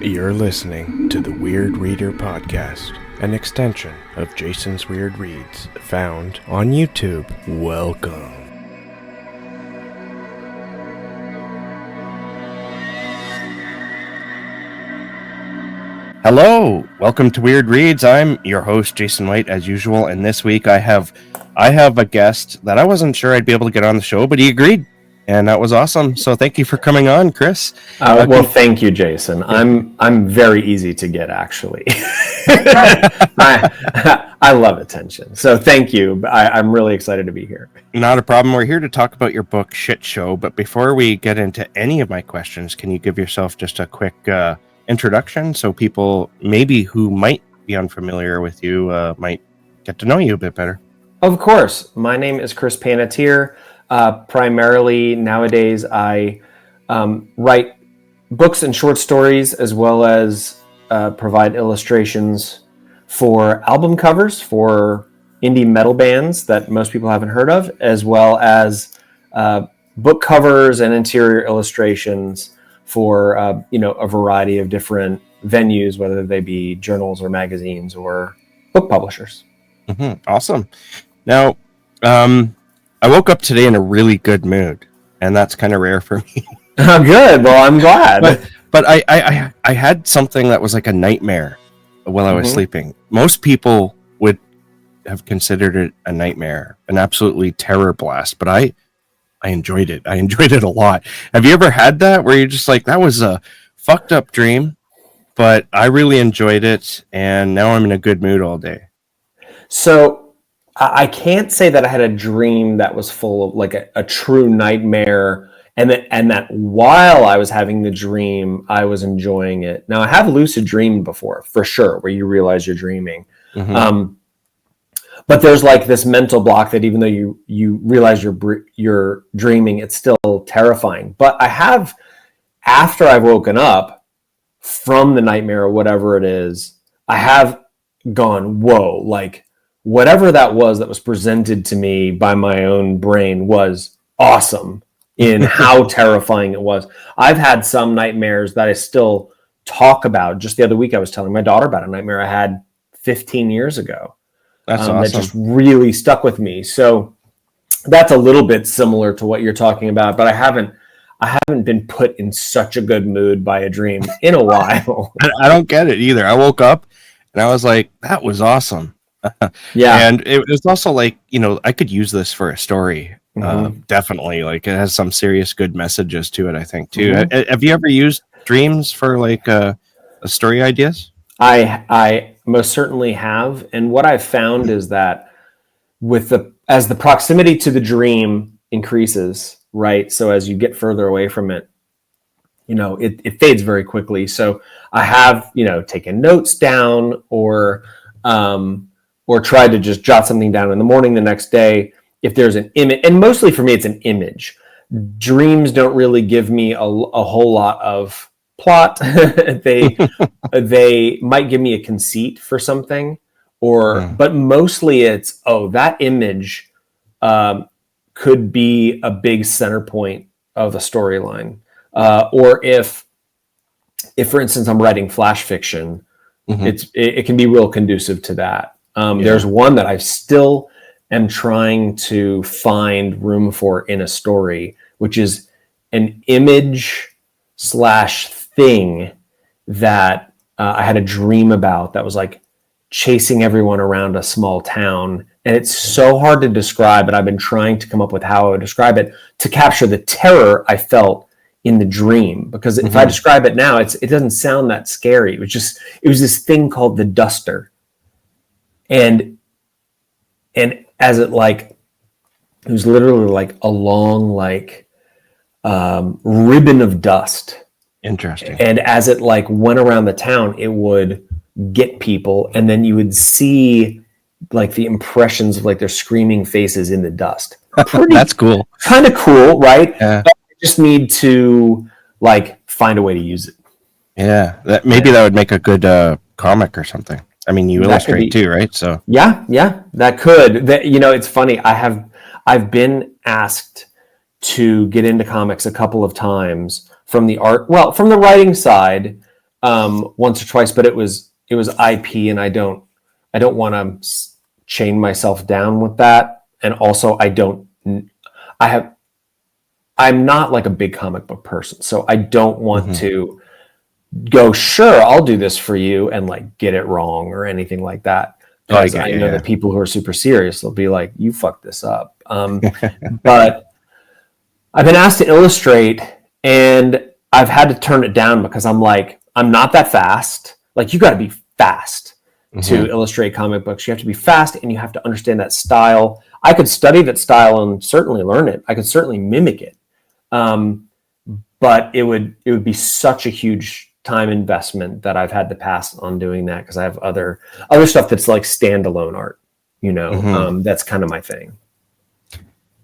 You're listening to the Weird Reader Podcast, an extension of Jason's Weird Reads, found on YouTube. Welcome. Hello, welcome to Weird Reads. I'm your host, Jason White, as usual, and this week I have a guest that I wasn't sure I'd be able to get on the show, but he agreed. And that was awesome. So thank you for coming on, Chris. Well, thank you, Jason. I'm very easy to get, actually. I love attention. So thank you. I'm really excited to be here. Not a problem. We're here to talk about your book, Shit Show. But before we get into any of my questions, can you give yourself just a quick introduction so people maybe who might be unfamiliar with you might get to know you a bit better? Of course. My name is Chris Panatier. Primarily nowadays, I write books and short stories, as well as provide illustrations for album covers for indie metal bands that most people haven't heard of, as well as book covers and interior illustrations for a variety of different venues, whether they be journals or magazines or book publishers. Mm-hmm. Awesome. Now, I woke up today in a really good mood, and that's kind of rare for me. Oh, good. Well, I'm glad. But I had something that was like a nightmare while I was sleeping. Most people would have considered it a nightmare, an absolutely terror blast, but I enjoyed it. I enjoyed it a lot. Have you ever had that where you're just like, that was a fucked up dream, but I really enjoyed it, and now I'm in a good mood all day? So I can't say that I had a dream that was full of like a true nightmare, and that while I was having the dream, I was enjoying it. Now, I have lucid dreamed before, for sure, where you realize you're dreaming. Mm-hmm. But there's like this mental block that even though you realize you're dreaming, it's still terrifying. But I have, after I've woken up from the nightmare or whatever it is, I have gone, whoa, like, whatever that was presented to me by my own brain was awesome in how terrifying it was. I've had some nightmares that I still talk about. Just the other week, I was telling my daughter about a nightmare I had 15 years ago. That's awesome. That just really stuck with me. So that's a little bit similar to what you're talking about, but I haven't been put in such a good mood by a dream in a while. I don't get it either. I woke up and I was like, that was awesome. Yeah. And it was also like, I could use this for a story. Definitely. Like, it has some serious good messages to it, I think, too. Have you ever used dreams for like a story ideas? I most certainly have. And what I've found is that as the proximity to the dream increases, right? So as you get further away from it, it fades very quickly. So I have, taken notes down or try to just jot something down in the morning the next day. If there's an image, and mostly for me, it's an image. Dreams don't really give me a whole lot of plot. They might give me a conceit for something, but mostly it's, that image could be a big center point of the storyline. Or if for instance, I'm writing flash fiction, it can be real conducive to that. There's one that I still am trying to find room for in a story, which is an image / thing that I had a dream about that was like chasing everyone around a small town. And it's so hard to describe, but I've been trying to come up with how I would describe it to capture the terror I felt in the dream. Because if I describe it now, it doesn't sound that scary. It was this thing called the duster. And as it was literally like a long, ribbon of dust. Interesting. And as it went around the town, it would get people. And then you would see the impressions of their screaming faces in the dust. That's cool. Kind of cool, right? Yeah. But I just need to find a way to use it. Yeah. That would make a good comic or something. I mean, you illustrate too, right? So yeah, that could. It's funny. I've been asked to get into comics a couple of times from the writing side, once or twice, but it was IP, and I don't want to chain myself down with that. And also, I'm not like a big comic book person, so I don't want to go, sure, I'll do this for you, and like get it wrong or anything like that. Because I know that people who are super serious, they'll be like, you fucked this up. But I've been asked to illustrate, and I've had to turn it down because I'm like, I'm not that fast. Like, you got to be fast to illustrate comic books. You have to be fast, and you have to understand that style. I could study that style and certainly learn it. I could certainly mimic it. But it would be such a huge time investment that I've had to pass on doing that, because I have other stuff that's like standalone art, that's kind of my thing.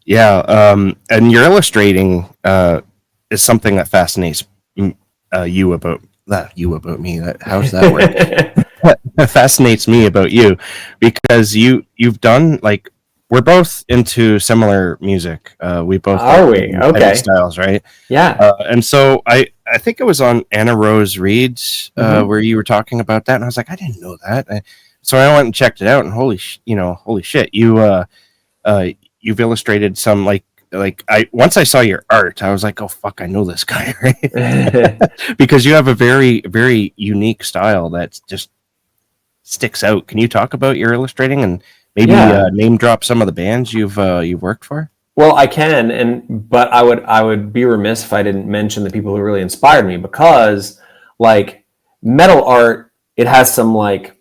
Yeah. And your illustrating is something that fascinates you about me. How's that work? That fascinates me about you, because you've done, like, we're both into similar music. We both are we okay styles, right? Yeah. And so I think it was on Anna Rose Reed's where you were talking about that, and I was like, I didn't know that. So I went and checked it out, and holy shit, you've illustrated some like once I saw your art, I was like, oh fuck, I know this guy, right? Because you have a very, very unique style that just sticks out. Can you talk about your illustrating and maybe name drop some of the bands you've worked for? Well, I can, but I would be remiss if I didn't mention the people who really inspired me, because like metal art, it has some like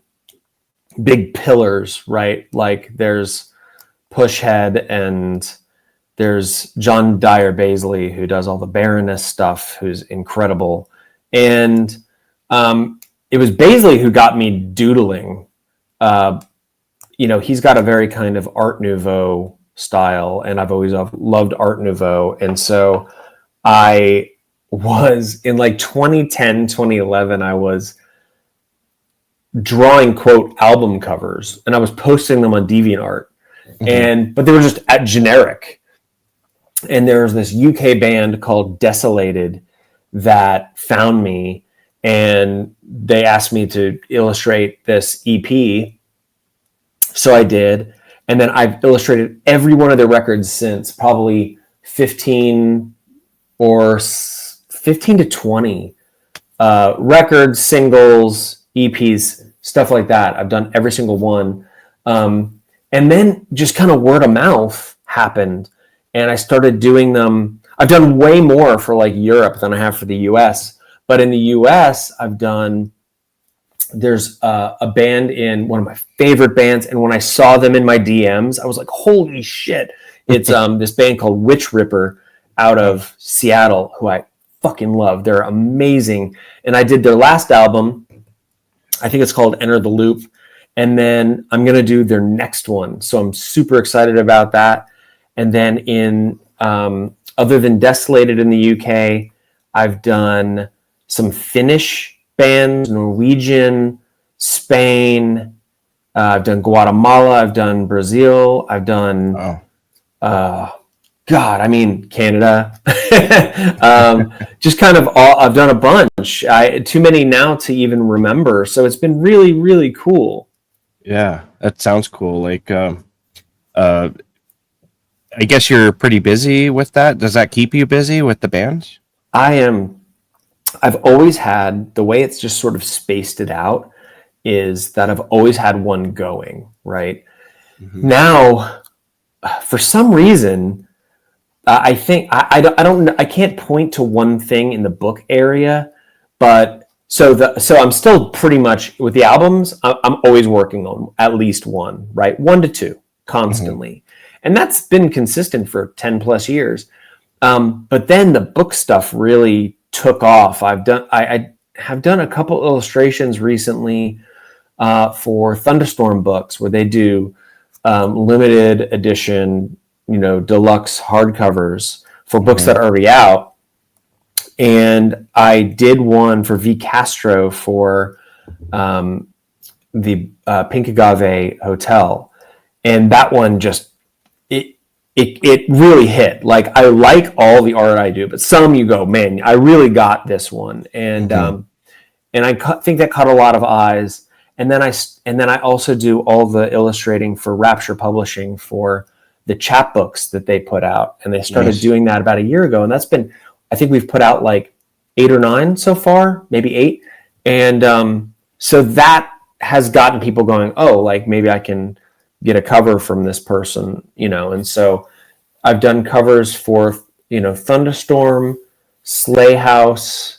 big pillars, right? Like there's Pushhead, and there's John Dyer Baisley, who does all the Baroness stuff, who's incredible. And it was Baisley who got me doodling. He's got a very kind of Art Nouveau style, and I've always loved Art Nouveau. And so I was in like 2010, 2011, I was drawing, quote, album covers, and I was posting them on DeviantArt. But they were just generic. And there was this UK band called Desolated that found me, and they asked me to illustrate this EP. So I did. And then I've illustrated every one of their records since, probably 15 to 20 records, singles, EPs, stuff like that. I've done every single one. And then just kind of word of mouth happened, and I started doing them. I've done way more for like Europe than I have for the US. But in the US, there's a band in one of my favorite bands, and when I saw them in my DMs, I was like, holy shit. It's this band called Witch Ripper out of Seattle, who I fucking love. They're amazing. And I did their last album. I think it's called Enter the Loop. And then I'm going to do their next one. So I'm super excited about that. And then other than Desolated in the UK, I've done some Finnish bands, Norwegian, Spain. I've done Guatemala. I've done Brazil. I've done, Canada. Just kind of I've done a bunch. Too many now to even remember. So it's been really, really cool. Yeah, that sounds cool. Like, I guess you're pretty busy with that. Does that keep you busy with the bands? I've always had, the way it's just sort of spaced it out is that I've always had one going, right? Now, for some reason, I think, I can't point to one thing in the book area, but so I'm still pretty much with the albums. I'm always working on at least one, right? 1 to 2 constantly. And that's been consistent for 10 plus years. But then the book stuff really took off. I have done a couple illustrations recently for Thunderstorm books, where they do limited edition, deluxe hardcovers for books that are already out. And I did one for V. Castro for the Pink Agave Hotel. And that one just, it really hit. Like, I like all the art I do, but some you go, man, I really got this one. And and think that caught a lot of eyes. And then I also do all the illustrating for Rapture Publishing for the chapbooks that they put out, and they started doing that about a year ago. And I think we've put out like 8 or 9 so far, maybe 8. And so that has gotten people going, oh, like maybe I can get a cover from this person, And so I've done covers for, Thunderstorm, Slay House,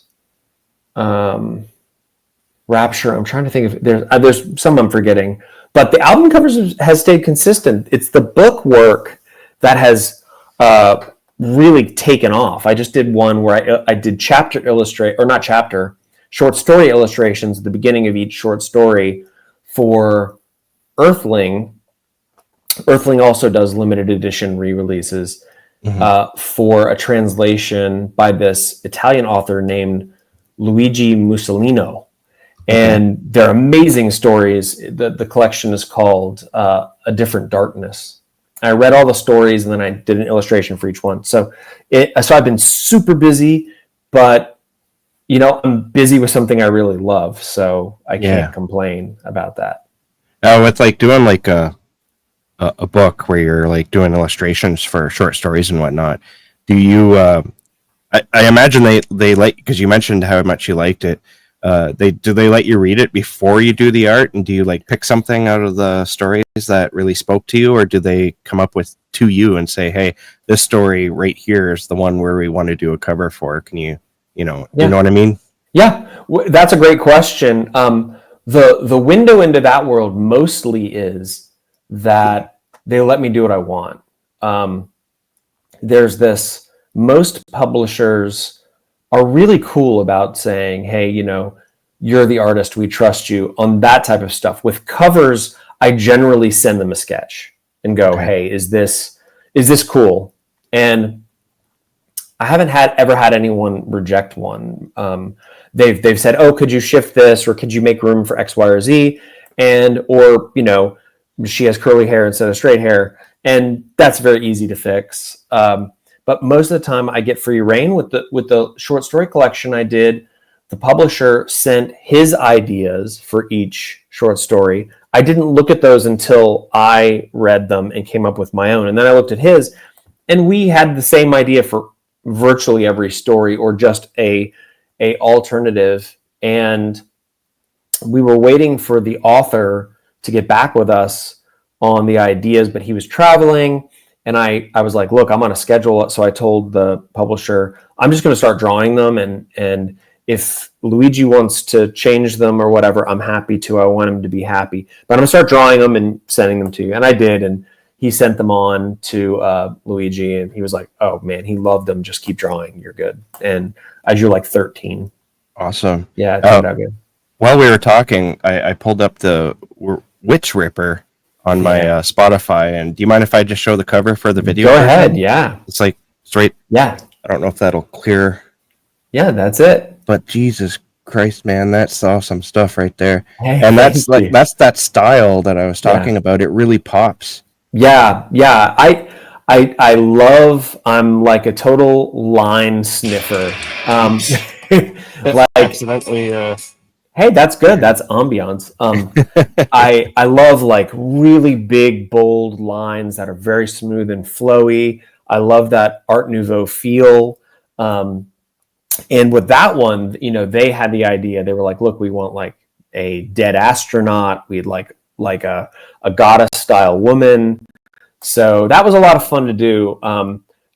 Rapture. I'm trying to think if there's some I'm forgetting, but the album covers has stayed consistent. It's the book work that has really taken off. I just did one where I did short story illustrations at the beginning of each short story for Earthling. Earthling also does limited edition re-releases for a translation by this Italian author named Luigi Mussolino. And they're amazing stories. The collection is called A Different Darkness. I read all the stories and then I did an illustration for each one. So I've been super busy, but I'm busy with something I really love, so I can't complain about that. With like doing like a book where you're like doing illustrations for short stories and whatnot, do you? I imagine they like, because you mentioned how much you liked it. Do they let you read it before you do the art, and do you like pick something out of the stories that really spoke to you, or do they come up with to you and say, hey, this story right here is the one where we want to do a cover for? Can you know what I mean? Yeah, that's a great question. The window into that world mostly is that they let me do what I want. There's this, most publishers are really cool about saying, hey, you're the artist, we trust you on that type of stuff. With covers, I generally send them a sketch and go, hey, is this cool? And I haven't ever had anyone reject one. They've said, oh, could you shift this, or could you make room for X, Y, or Z? Or she has curly hair instead of straight hair, and that's very easy to fix. But most of the time I get free reign with the short story collection I did. The publisher sent his ideas for each short story. I didn't look at those until I read them and came up with my own. And then I looked at his, and we had the same idea for virtually every story, or just a alternative. And we were waiting for the author to get back with us on the ideas, but he was traveling. And I was like, look, I'm on a schedule. So I told the publisher, I'm just going to start drawing them. And if Luigi wants to change them or whatever, I'm happy to. I want him to be happy. But I'm going to start drawing them and sending them to you. And I did. And he sent them on to Luigi. And he was like, oh, man, he loved them. Just keep drawing. You're good. And I drew like 13. Awesome. Yeah, it turned out good. While we were talking, I pulled up the Witch Ripper on my Spotify, and do you mind if I just show the cover for the video? Go ahead. Yeah, it's like straight. Yeah, I don't know if that'll clear. Yeah, that's it. But Jesus Christ, man, that's awesome stuff right there. Hey, and that's that style that I was talking about. It really pops. Yeah. I love. I'm like a total line sniffer. Like accidentally. Hey, that's good. That's ambiance. I love like really big, bold lines that are very smooth and flowy. I love that Art Nouveau feel. And with that one, they had the idea. They were like, look, we want like a dead astronaut. We'd like a goddess style woman. So that was a lot of fun to do.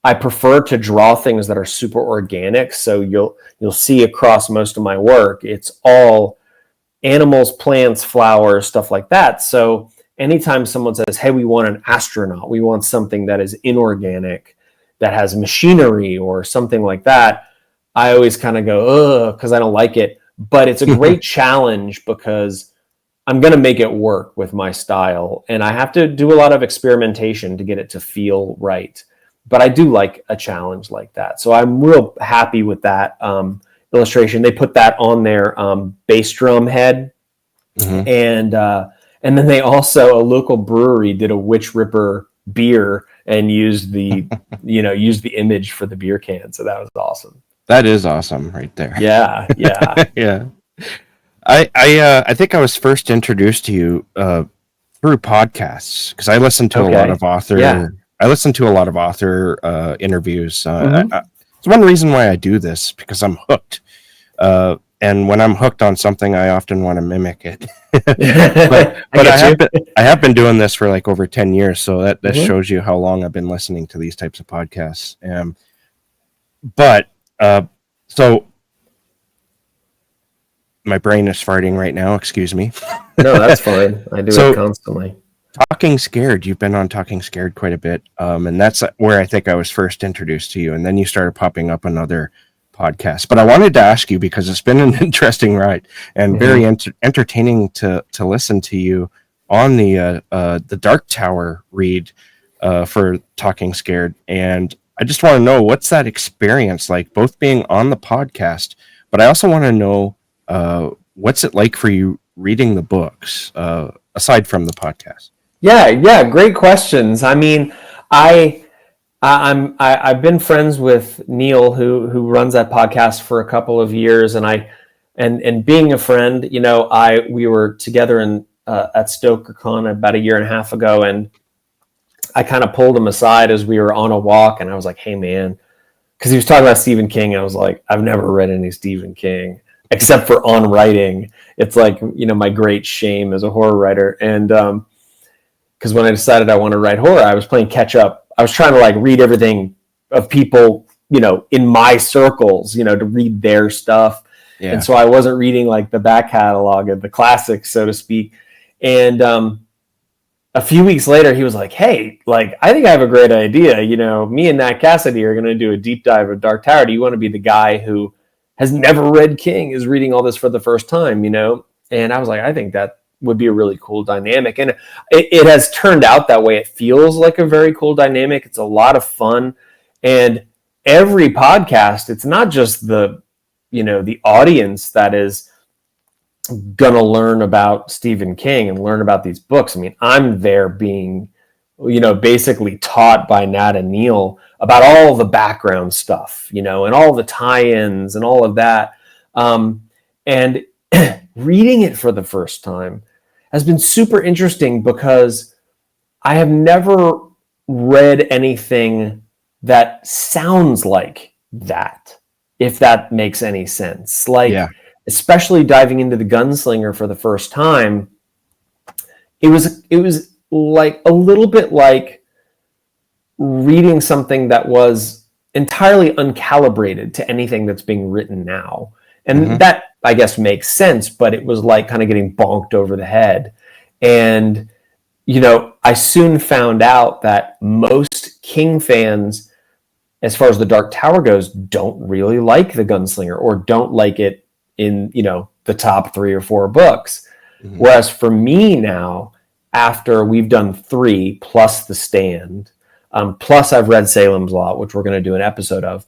I prefer to draw things that are super organic. So you'll see across most of my work, it's all animals, plants, flowers, stuff like that. So anytime someone says, hey, we want an astronaut, we want something that is inorganic, that has machinery or something like that, I always kind of go, ugh, because I don't like it. But it's a great challenge because I'm going to make it work with my style. And I have to do a lot of experimentation to get it to feel right. But I do like a challenge like that. So I'm real happy with that illustration. They put that on their bass drum head. Mm-hmm. And then they also, a local brewery did a Witch Ripper beer and used the, used the image for the beer can. So that was awesome. That is awesome right there. Yeah. Yeah. I think I was first introduced to you through podcasts because I listen to a lot Okay. of author. Yeah. I listen to a lot of author interviews. Hmm. It's one reason why I do this because I'm hooked. And when I'm hooked on something, I often want to mimic it. but I get you. I have been doing this for like over 10 years, so that Hmm. shows you how long I've been listening to these types of podcasts. But uh, so my brain is farting right now. Excuse me. No, that's fine. I do it So constantly. Talking Scared, you've been on Talking Scared quite a bit, and that's where I think I was first introduced to you, and then you started popping up on other podcasts. But I wanted to ask you because it's been an interesting ride and very Hmm. entertaining to listen to you on the Dark Tower read for Talking Scared, and I just want to know what's that experience like, both being on the podcast, but I also want to know what's it like for you reading the books aside from the podcast. Yeah, yeah, great questions. I mean, I I've been friends with Neil who runs that podcast for a couple of years, and and being a friend, we were together at StokerCon about a year and a half ago, and I kind of pulled him aside as we were on a walk, and I was like, "Hey, man," because he was talking about Stephen King. I was like, "I've never read any Stephen King except for On Writing." It's like my great shame as a horror writer, and because when I decided I want to write horror, I was playing catch up. I was trying to like read everything of people, in my circles, to read their stuff. And Yeah. so I wasn't reading like the back catalog of the classics, so to speak. And a few weeks later, he was like, "Hey, like, I think I have a great idea. Me and Nat Cassidy are going to do a deep dive of Dark Tower. Do you want to be the guy who has never read King, is reading all this for the first time, And I was like, I think that would be a really cool dynamic. And it has turned out that way. It feels like a very cool dynamic. It's a lot of fun. And every podcast, it's not just the audience that is going to learn about Stephen King and learn about these books. I mean, I'm there being, basically taught by Nat and Neil about all the background stuff, and all the tie-ins and all of that. And reading it for the first time has been super interesting because I have never read anything that sounds like that, if that makes any sense. Like, Yeah. especially diving into the Gunslinger for the first time, it was like a little bit like reading something that was entirely uncalibrated to anything that's being written now. And Hmm. that, I guess, makes sense, but it was like kind of getting bonked over the head. And, I soon found out that most King fans, as far as the Dark Tower goes, don't really like the Gunslinger or don't like it in, the top 3 or 4 books. Hmm. Whereas for me now, after we've done 3 plus The Stand, plus I've read Salem's Lot, which we're going to do an episode of,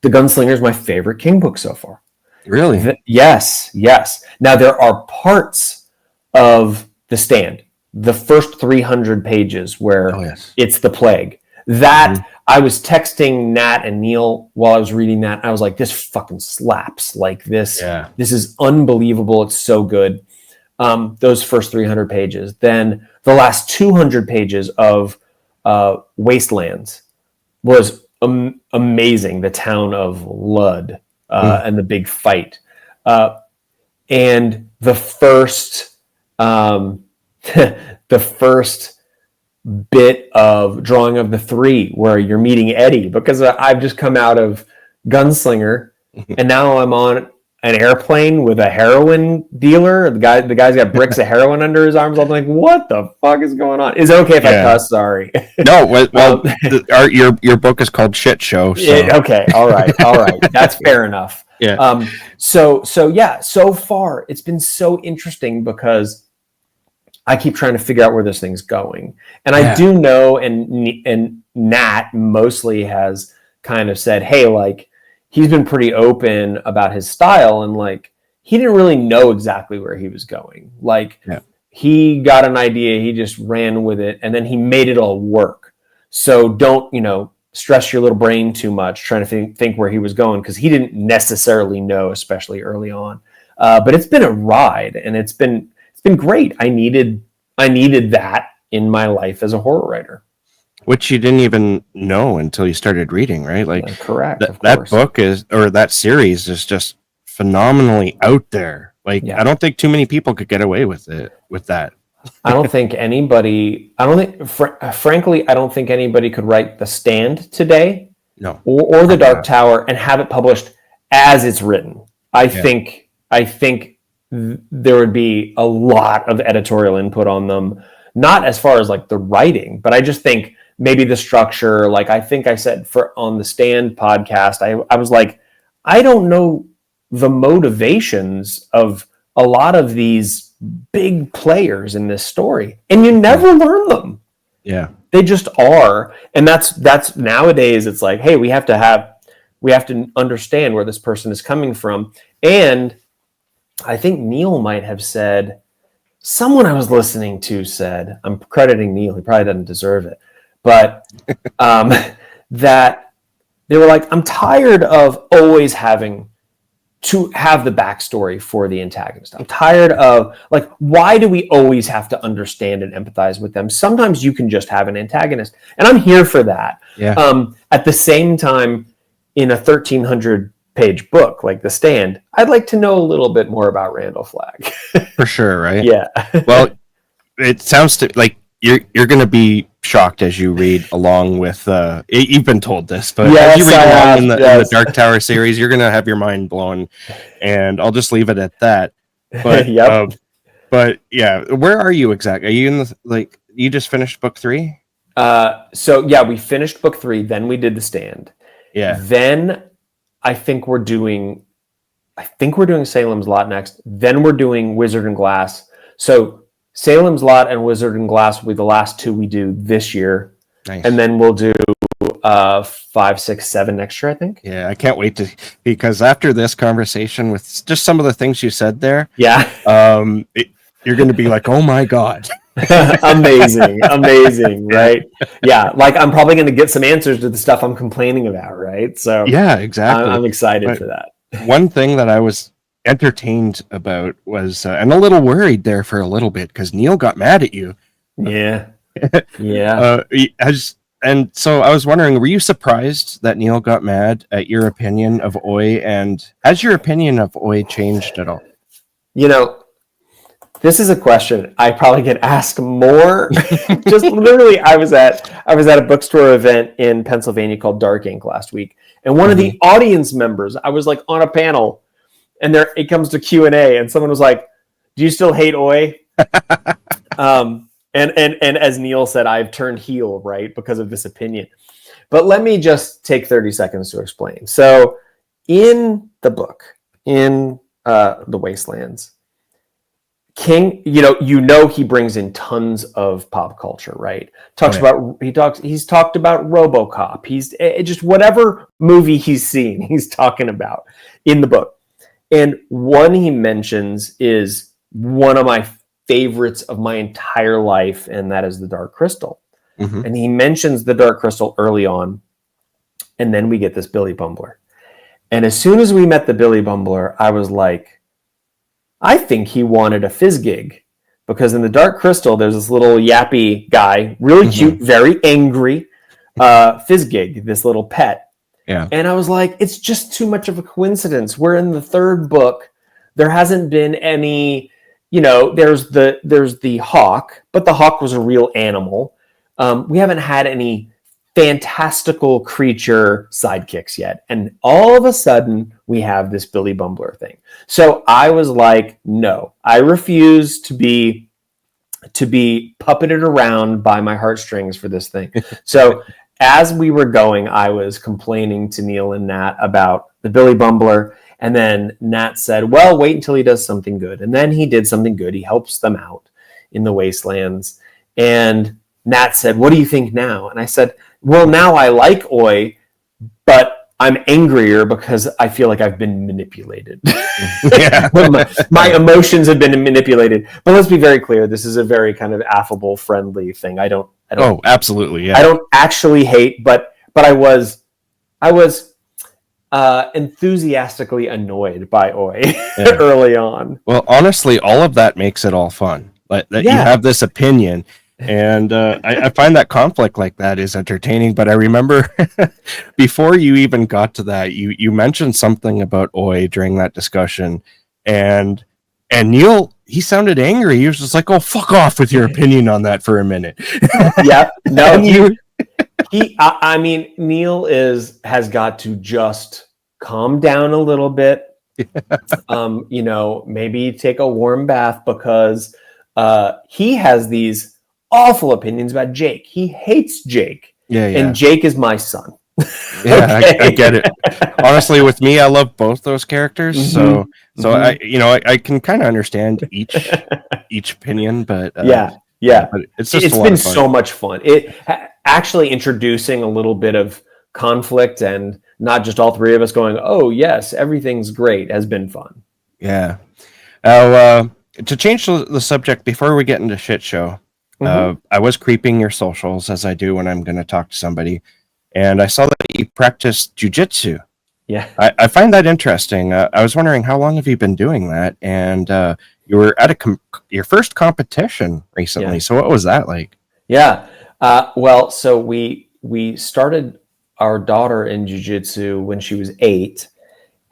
The Gunslinger is my favorite King book so far. Really? Yes, yes. Now there are parts of The Stand, the first 300 pages Oh where yes. it's the plague. Hmm. That I was texting Nat and Neil while I was reading that. I was like, "This fucking slaps! Like this, Yeah. this is unbelievable. It's so good." Those first 300 pages, then the last 200 pages of Wastelands was amazing. The town of Lud Mm. and the big fight, and the first the first bit of Drawing of the Three, where you're meeting Eddie, because I've just come out of Gunslinger, and now I'm on an airplane with a heroin dealer. The guy's got bricks of heroin under his arms. I'm like, what the fuck is going on? Is it okay if I Yeah. cuss? Sorry. No. um, Your book is called Shit Show. So okay, all right, that's fair enough. yeah. So yeah, so far it's been so interesting because I keep trying to figure out where this thing's going, and I Yeah. do know, and Nat mostly has kind of said, hey, like, he's been pretty open about his style, and like he didn't really know exactly where he was going. Like, Yeah. he got an idea, he just ran with it, and then he made it all work. So don't stress your little brain too much trying to think where he was going, because he didn't necessarily know, especially early on. But it's been a ride, and it's been great. I needed that in my life as a horror writer. Which you didn't even know until you started reading, right? Like, correct. That book or that series is just phenomenally out there. Like, I don't think too many people could get away with that. I don't think anybody. Frankly, I don't think anybody could write The Stand today, no, or The Dark Tower, and have it published as it's written. I think there would be a lot of editorial input on them. Not as far as like the writing, but I just think maybe the structure. Like, I think I said on the Stand podcast, I was like, I don't know the motivations of a lot of these big players in this story, and you never learn them. Yeah, they just are. And that's nowadays it's like, hey, we have to understand where this person is coming from. And I think Neil might have said, someone I was listening to said, I'm crediting Neil, he probably doesn't deserve it, but that they were like, I'm tired of always having to have the backstory for the antagonist. I'm tired of, like, why do we always have to understand and empathize with them? Sometimes you can just have an antagonist, and I'm here for that. Yeah. At the same time, in a 1,300-page book like The Stand, I'd like to know a little bit more about Randall Flagg. For sure, right? Yeah. Well, it sounds like you're going to be shocked as you read along with. You've been told this, but as you read along in the Dark Tower series, you're going to have your mind blown, and I'll just leave it at that. But but yeah, where are you exactly? Are you in you just finished book 3? So yeah, we finished book 3. Then we did The Stand. Yeah. Then I think we're doing Salem's Lot next. Then we're doing Wizard and Glass. So Salem's Lot and Wizard and Glass will be the last 2 we do this year. Nice. And then we'll do 5, 6, 7 next year, I think. Yeah, I can't wait because after this conversation with just some of the things you said there, yeah, you're going to be like, oh my God. amazing, right? Yeah, like I'm probably going to get some answers to the stuff I'm complaining about, right? So yeah, exactly. I'm excited for that. One thing that I was entertained about was, and a little worried there for a little bit, because Neil got mad at you. Yeah. And so I was wondering, were you surprised that Neil got mad at your opinion of Oi, and has your opinion of Oi changed at all? This is a question I probably get asked more. Just literally, I was at a bookstore event in Pennsylvania called Dark Ink last week, and one of the audience members, I was like on a panel, and there it comes to Q&A, and someone was like, "Do you still hate Oi?" And as Neil said, I've turned heel, right, because of this opinion. But let me just take 30 seconds to explain. So, in the book, in The Wastelands, King, he brings in tons of pop culture, right? He's talked about RoboCop. He's just whatever movie he's seen, he's talking about in the book. And one he mentions is one of my favorites of my entire life, and that is The Dark Crystal. Mm-hmm. And he mentions The Dark Crystal early on, and then we get this Billy Bumbler. And as soon as we met the Billy Bumbler, I was like, I think he wanted a fizz gig, because in The Dark Crystal, there's this little yappy guy, really cute, very angry, fizz gig, this little pet. Yeah. And I was like, it's just too much of a coincidence. We're in the 3rd book. There hasn't been any, there's the hawk, but the hawk was a real animal. We haven't had any fantastical creature sidekicks yet. And all of a sudden, we have this Billy Bumbler thing. So I was like, no, I refuse to be puppeted around by my heartstrings for this thing. So as we were going, I was complaining to Neil and Nat about the Billy Bumbler. And then Nat said, well, wait until he does something good. And then he did something good. He helps them out in the Wastelands. And Nat said, what do you think now? And I said, well, now I like Oi, but I'm angrier because I feel like I've been manipulated. my emotions have been manipulated. But let's be very clear. This is a very kind of affable, friendly thing. I don't. Oh, absolutely. Yeah. I don't actually hate, but I was enthusiastically annoyed by Oi Yeah. early on. Well, honestly, all of that makes it all fun. Like that you have this opinion, and I find that conflict like that is entertaining. But I remember before you even got to that, you mentioned something about Oi during that discussion, and Neil, he sounded angry. He was just like, "Oh, fuck off with your opinion on that for a minute." Yeah, no, And you, I mean, Neil has got to just calm down a little bit. Maybe take a warm bath, because he has these awful opinions about Jake. He hates Jake. yeah, And Jake is my son. yeah, Okay? I get it. Honestly, with me, I love both those characters, so I can kind of understand each opinion, but yeah. but it's just It's a lot been of fun. so much fun. It actually introducing a little bit of conflict, and not just all three of us going, "Oh yes, everything's great," has been fun. Yeah. Now, to change the subject before we get into shit show, I was creeping your socials as I do when I'm going to talk to somebody, and I saw that you practiced jujitsu. Yeah. I find that interesting. I was wondering, how long have you been doing that? And you were at your first competition recently. Yeah. So what was that like? Yeah. Well, so we started our daughter in jiu-jitsu when she was 8,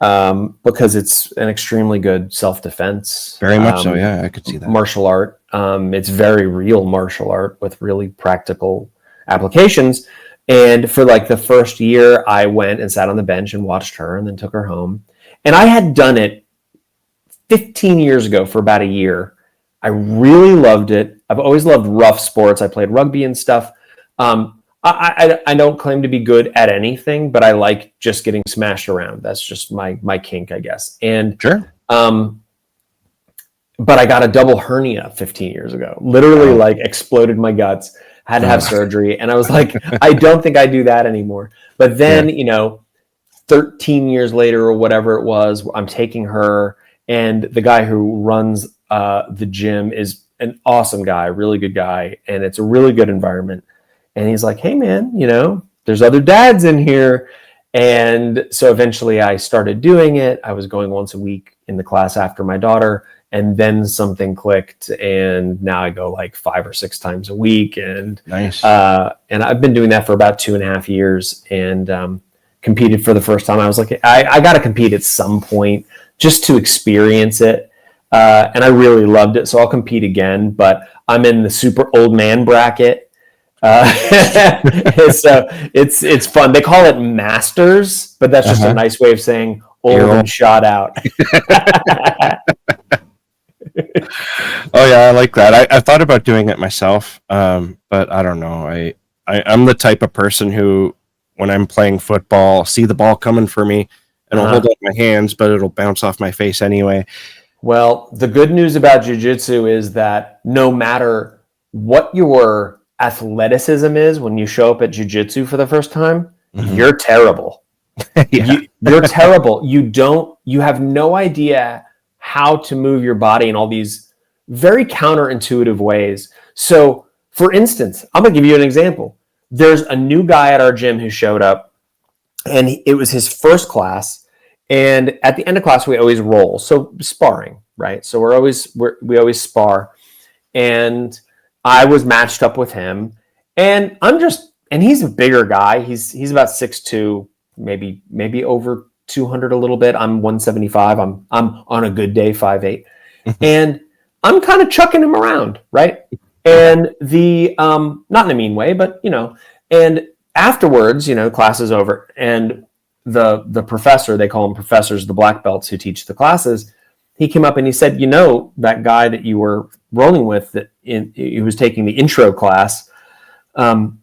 because it's an extremely good self-defense. Very much so. Yeah, I could see that. Martial art. It's very real martial art with really practical applications. And for like the first year, I went and sat on the bench and watched her, and then took her home. And I had done it 15 years ago for about a year. I really loved it. I've always loved rough sports. I played rugby and stuff. I don't claim to be good at anything, but I like just getting smashed around. That's just my kink, I guess. And Sure. but I got a double hernia 15 years ago. Literally, like, exploded my guts. Had to have surgery, and I was like, I don't think I do that anymore. But then, 13 years later or whatever it was, I'm taking her, and the guy who runs the gym is an awesome guy, really good guy, and it's a really good environment. And he's like, "Hey, man, there's other dads in here." And so eventually I started doing it. I was going once a week in the class after my daughter, and then something clicked, and now I go like 5 or 6 times a week. And Nice. And I've been doing that for about 2.5 years, and competed for the first time. I was like, I got to compete at some point just to experience it. And I really loved it. So I'll compete again, but I'm in the super old man bracket. So it's fun. They call it masters, but that's just a nice way of saying old and shot out. Oh yeah, I like that. I thought about doing it myself, but I don't know. I'm the type of person who, when I'm playing football, see the ball coming for me, and I'll hold up my hands, but it'll bounce off my face anyway. Well, the good news about jiu-jitsu is that no matter what your athleticism is when you show up at jiu-jitsu for the first time, you're terrible. You're terrible. You have no idea how to move your body in all these very counterintuitive ways. So, for instance, I'm going to give you an example. There's a new guy at our gym who showed up, and it was his first class. And at the end of class, we always roll. So sparring, right? So we always spar. And I was matched up with him, and he's a bigger guy. He's about 6'2", maybe over 200 a little bit. I'm 175. I'm on a good day 5'8", and I'm kind of chucking him around, right? And not in a mean way, but and afterwards, class is over, and the professor, they call them professors, the black belts who teach the classes, he came up and he said, that guy that you were rolling with, he was taking the intro class, and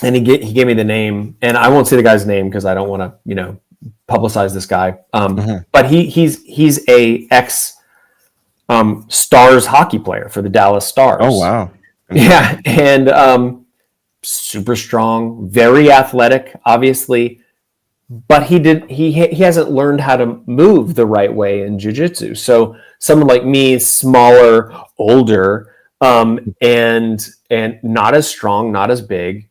he gave me the name, and I won't say the guy's name because I don't want to publicize this guy, but he's a ex Stars hockey player for the Dallas Stars. Oh wow. Yeah. And super strong, very athletic, obviously, but he hasn't learned how to move the right way in jiu-jitsu. So someone like me, smaller, older, and not as strong, not as big,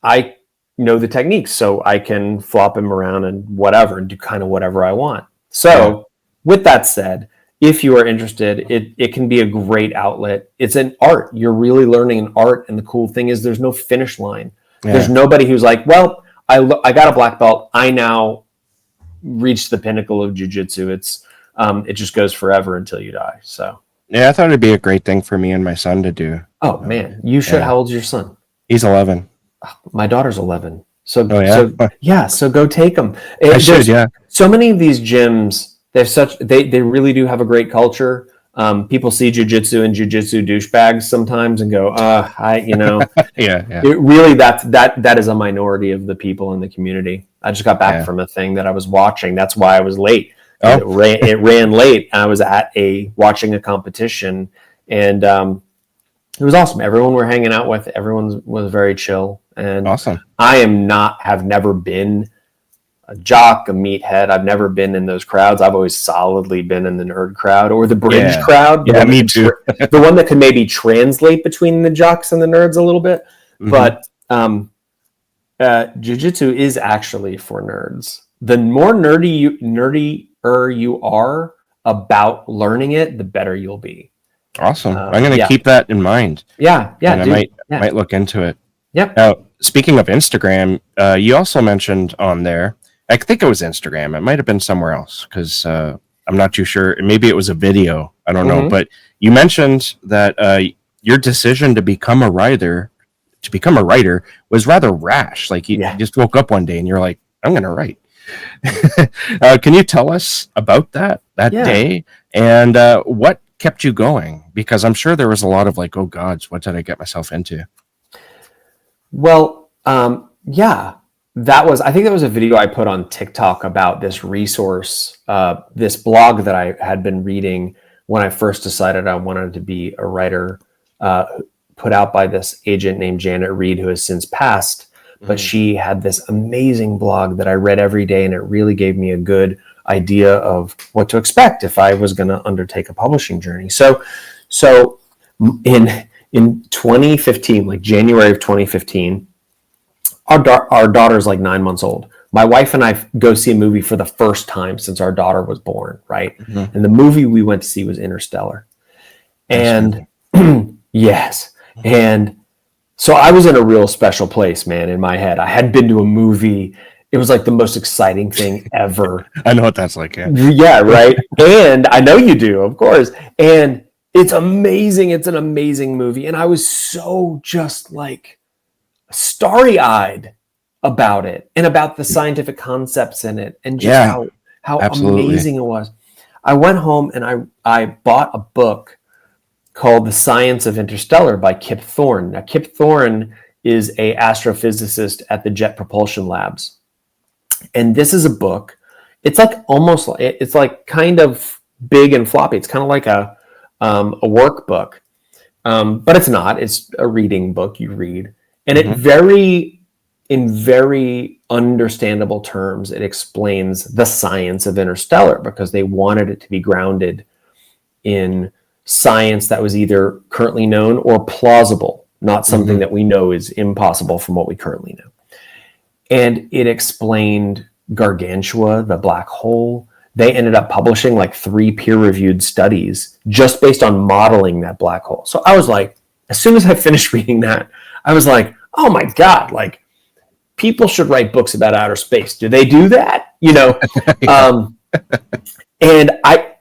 I know the techniques, so I can flop him around and whatever, and do kind of whatever I want. So with that said, if you are interested, it can be a great outlet. It's an art. You're really learning an art. And the cool thing is there's no finish line. Yeah. There's nobody who's like, well, I got a black belt. I now reached the pinnacle of jiu-jitsu. It just goes forever until you die. So yeah, I thought it'd be a great thing for me and my son to do. Oh man, you should. How old's your son? He's 11. My daughter's 11. So so go take them. I should. Yeah. So many of these gyms, they really do have a great culture. People see jiu-jitsu and jiu-jitsu douchebags sometimes and go, It really, that is a minority of the people in the community. I just got back from a thing that I was watching. That's why I was late. Oh. It ran late. I was watching a competition, and it was awesome. Everyone we're hanging out with, everyone was very chill and awesome. I have never been a jock, a meathead. I've never been in those crowds. I've always solidly been in the nerd crowd or the bridge crowd. Yeah, me too. The one that could maybe translate between the jocks and the nerds a little bit. Mm-hmm. But jiu-jitsu is actually for nerds. The more nerdier you are about learning it, the better you'll be. Awesome. I'm going to keep that in mind. Yeah. And I might look into it. Yep. Now, speaking of Instagram, you also mentioned on there, I think it was Instagram. It might have been somewhere else because I'm not too sure. Maybe it was a video. I don't know. But you mentioned that your decision to become a writer was rather rash. Like you just woke up one day and you're like, I'm going to write. Can you tell us about that day and what kept you going? Because I'm sure there was a lot of like, oh gods, what did I get myself into? Well, I think that was a video I put on TikTok about this resource, this blog that I had been reading when I first decided I wanted to be a writer, put out by this agent named Janet Reed, who has since passed. But she had this amazing blog that I read every day, and it really gave me a good idea of what to expect if I was going to undertake a publishing journey. So in 2015, like January of 2015, our daughter's like 9 months old. My wife and I go see a movie for the first time since our daughter was born, right? Mm-hmm. And the movie we went to see was Interstellar. And yes. And so I was in a real special place, man, in my head. I hadn't been to a movie. It was like the most exciting thing ever. I know what that's like. Yeah, right. And I know you do, of course. And it's amazing. It's an amazing movie. And I was so just like starry-eyed about it and about the scientific concepts in it and just how amazing it was. I went home and I bought a book called The Science of Interstellar by Kip Thorne. Now, Kip Thorne is a astrophysicist at the Jet Propulsion Labs. And this is a book. It's like kind of big and floppy. It's kind of like a workbook. But it's not. It's a reading book you read. And it in very understandable terms, it explains the science of Interstellar because they wanted it to be grounded in science that was either currently known or plausible, not something that we know is impossible from what we currently know. And it explained Gargantua, the black hole. They ended up publishing like 3 peer-reviewed studies just based on modeling that black hole. So I was like, as soon as I finished reading that, I was like, oh my God, like people should write books about outer space. Do they do that? And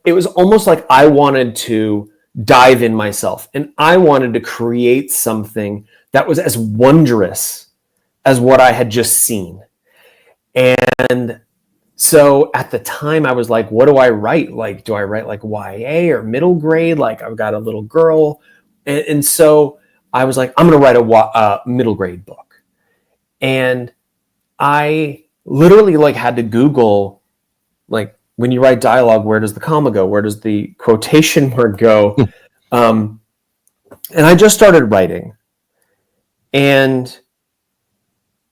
it was almost like I wanted to dive in myself and I wanted to create something that was as wondrous as what I had just seen. And so at the time I was like, what do I write? Like, do I write like YA or middle grade? Like I've got a little girl. And so I was like, I'm going to write a middle grade book. And I literally like had to Google, like, when you write dialogue, where does the comma go? Where does the quotation mark go? And I just started writing. And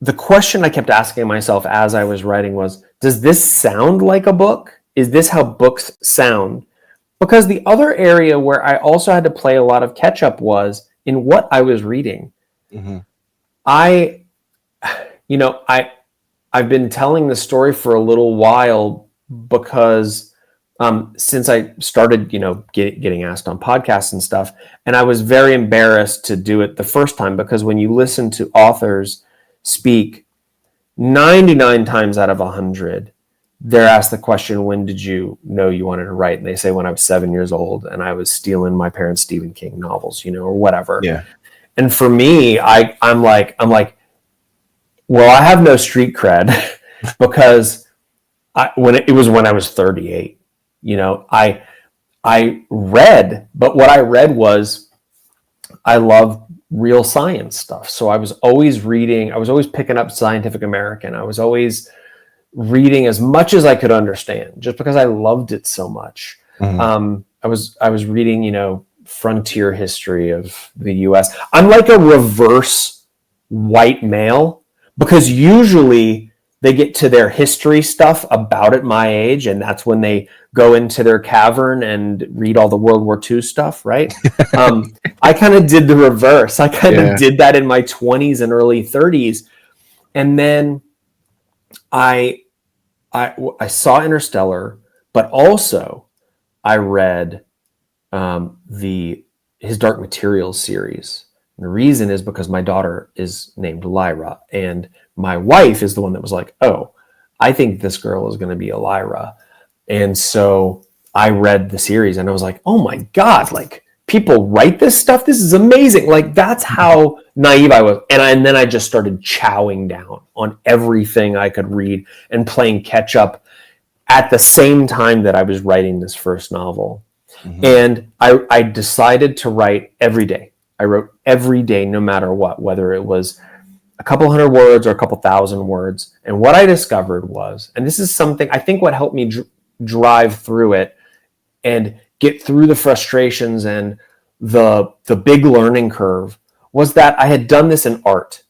the question I kept asking myself as I was writing was, does this sound like a book? Is this how books sound? Because the other area where I also had to play a lot of catch up was in what I was reading. I've been telling the story for a little while because since I started, getting asked on podcasts and stuff, and I was very embarrassed to do it the first time, because when you listen to authors speak, 99 times out of 100, they're asked the question, when did you know you wanted to write? And they say, when I was 7 years old and I was stealing my parents' Stephen King novels, or whatever. Yeah. And for me, I'm like, well, I have no street cred because when I was 38, I read, but what I read was, I love real science stuff. So I was always reading, I was always picking up Scientific American. I was always reading as much as I could understand, just because I loved it so much. Mm-hmm. I was reading, frontier history of the US. I'm like a reverse white male, because usually they get to their history stuff about at my age, and that's when they go into their cavern and read all the World War II stuff, right? I kind of did the reverse. I kind of did that in my 20s and early 30s. And then I saw Interstellar, but also I read his Dark Materials series. And the reason is because my daughter is named Lyra, and my wife is the one that was like, oh, I think this girl is going to be a Lyra. And so I read the series and I was like, oh my God, like, people write this stuff. This is amazing. Like, that's how naive I was. And then I just started chowing down on everything I could read and playing catch up at the same time that I was writing this first novel. Mm-hmm. And I decided to write every day. I wrote every day, no matter what, whether it was a couple hundred words or a couple thousand words. And what I discovered was, and this is something, I think what helped me drive through it and get through the frustrations and the big learning curve, was that I had done this in art.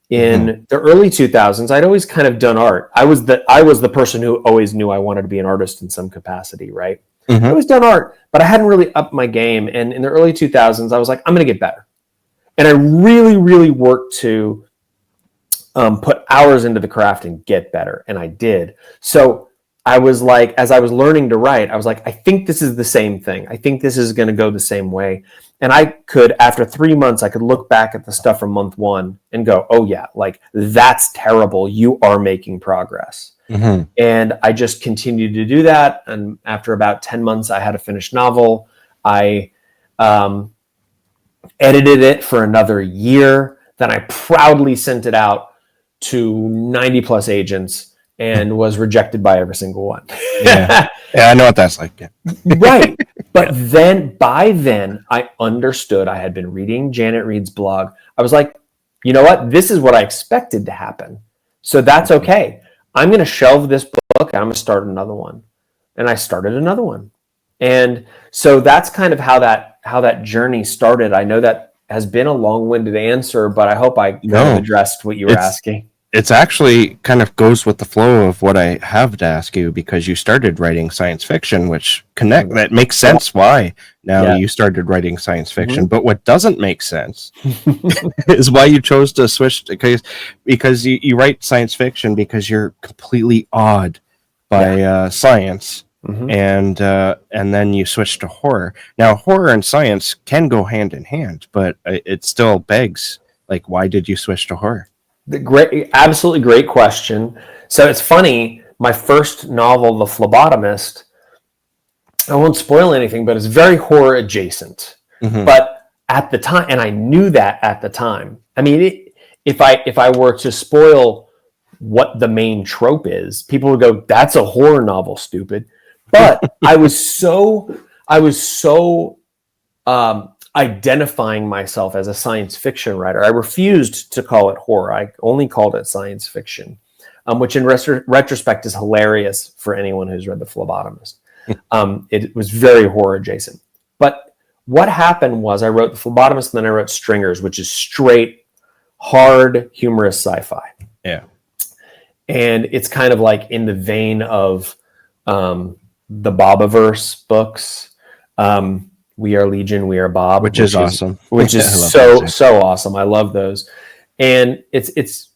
In the early 2000s, I'd always kind of done art. I was the person who always knew I wanted to be an artist in some capacity, right? Mm-hmm. I always done art, but I hadn't really upped my game. And in the early 2000s, I was like, I'm going to get better. And I really, really worked to put hours into the craft and get better. And I did. So I was like, as I was learning to write, I was like, I think this is the same thing. I think this is going to go the same way. And I could, after 3 months, I could look back at the stuff from month one and go, oh yeah, like, that's terrible. You are making progress. Mm-hmm. And I just continued to do that. And after about 10 months, I had a finished novel. I edited it for another year. Then I proudly sent it out to 90 plus agents and was rejected by every single one. Yeah, I know what that's like. Yeah. Right. But then, by then, I understood. I had been reading Janet Reed's blog. I was like, you know what? This is what I expected to happen. So that's okay. I'm going to shelve this book. I'm going to start another one. And I started another one. And so that's kind of how that journey started. I know that has been a long-winded answer, but I hope I kind of addressed what you were asking. It's actually kind of goes with the flow of what I have to ask you, because you started writing science fiction, which that makes sense why now you started writing science fiction. Mm-hmm. But what doesn't make sense is why you chose to switch, because you write science fiction because you're completely awed by science. Mm-hmm. And then you switch to horror. Now, horror and science can go hand in hand, but it still begs, like, why did you switch to horror? Absolutely great question. So it's funny, my first novel, The Phlebotomist, I won't spoil anything, but it's very horror adjacent. Mm-hmm. But at the time, and I knew that at the time. I mean, if I were to spoil what the main trope is, people would go, "That's a horror novel, stupid." But I was so identifying myself as a science fiction writer. I refused to call it horror. I only called it science fiction, which in retrospect is hilarious for anyone who's read The Phlebotomist. It was very horror adjacent. But what happened was I wrote The Phlebotomist, and then I wrote Stringers, which is straight, hard, humorous sci-fi. Yeah. And it's kind of like in the vein of the Bobaverse books. We Are Legion, We Are Bob, which is awesome. Which is so awesome. I love those. And it's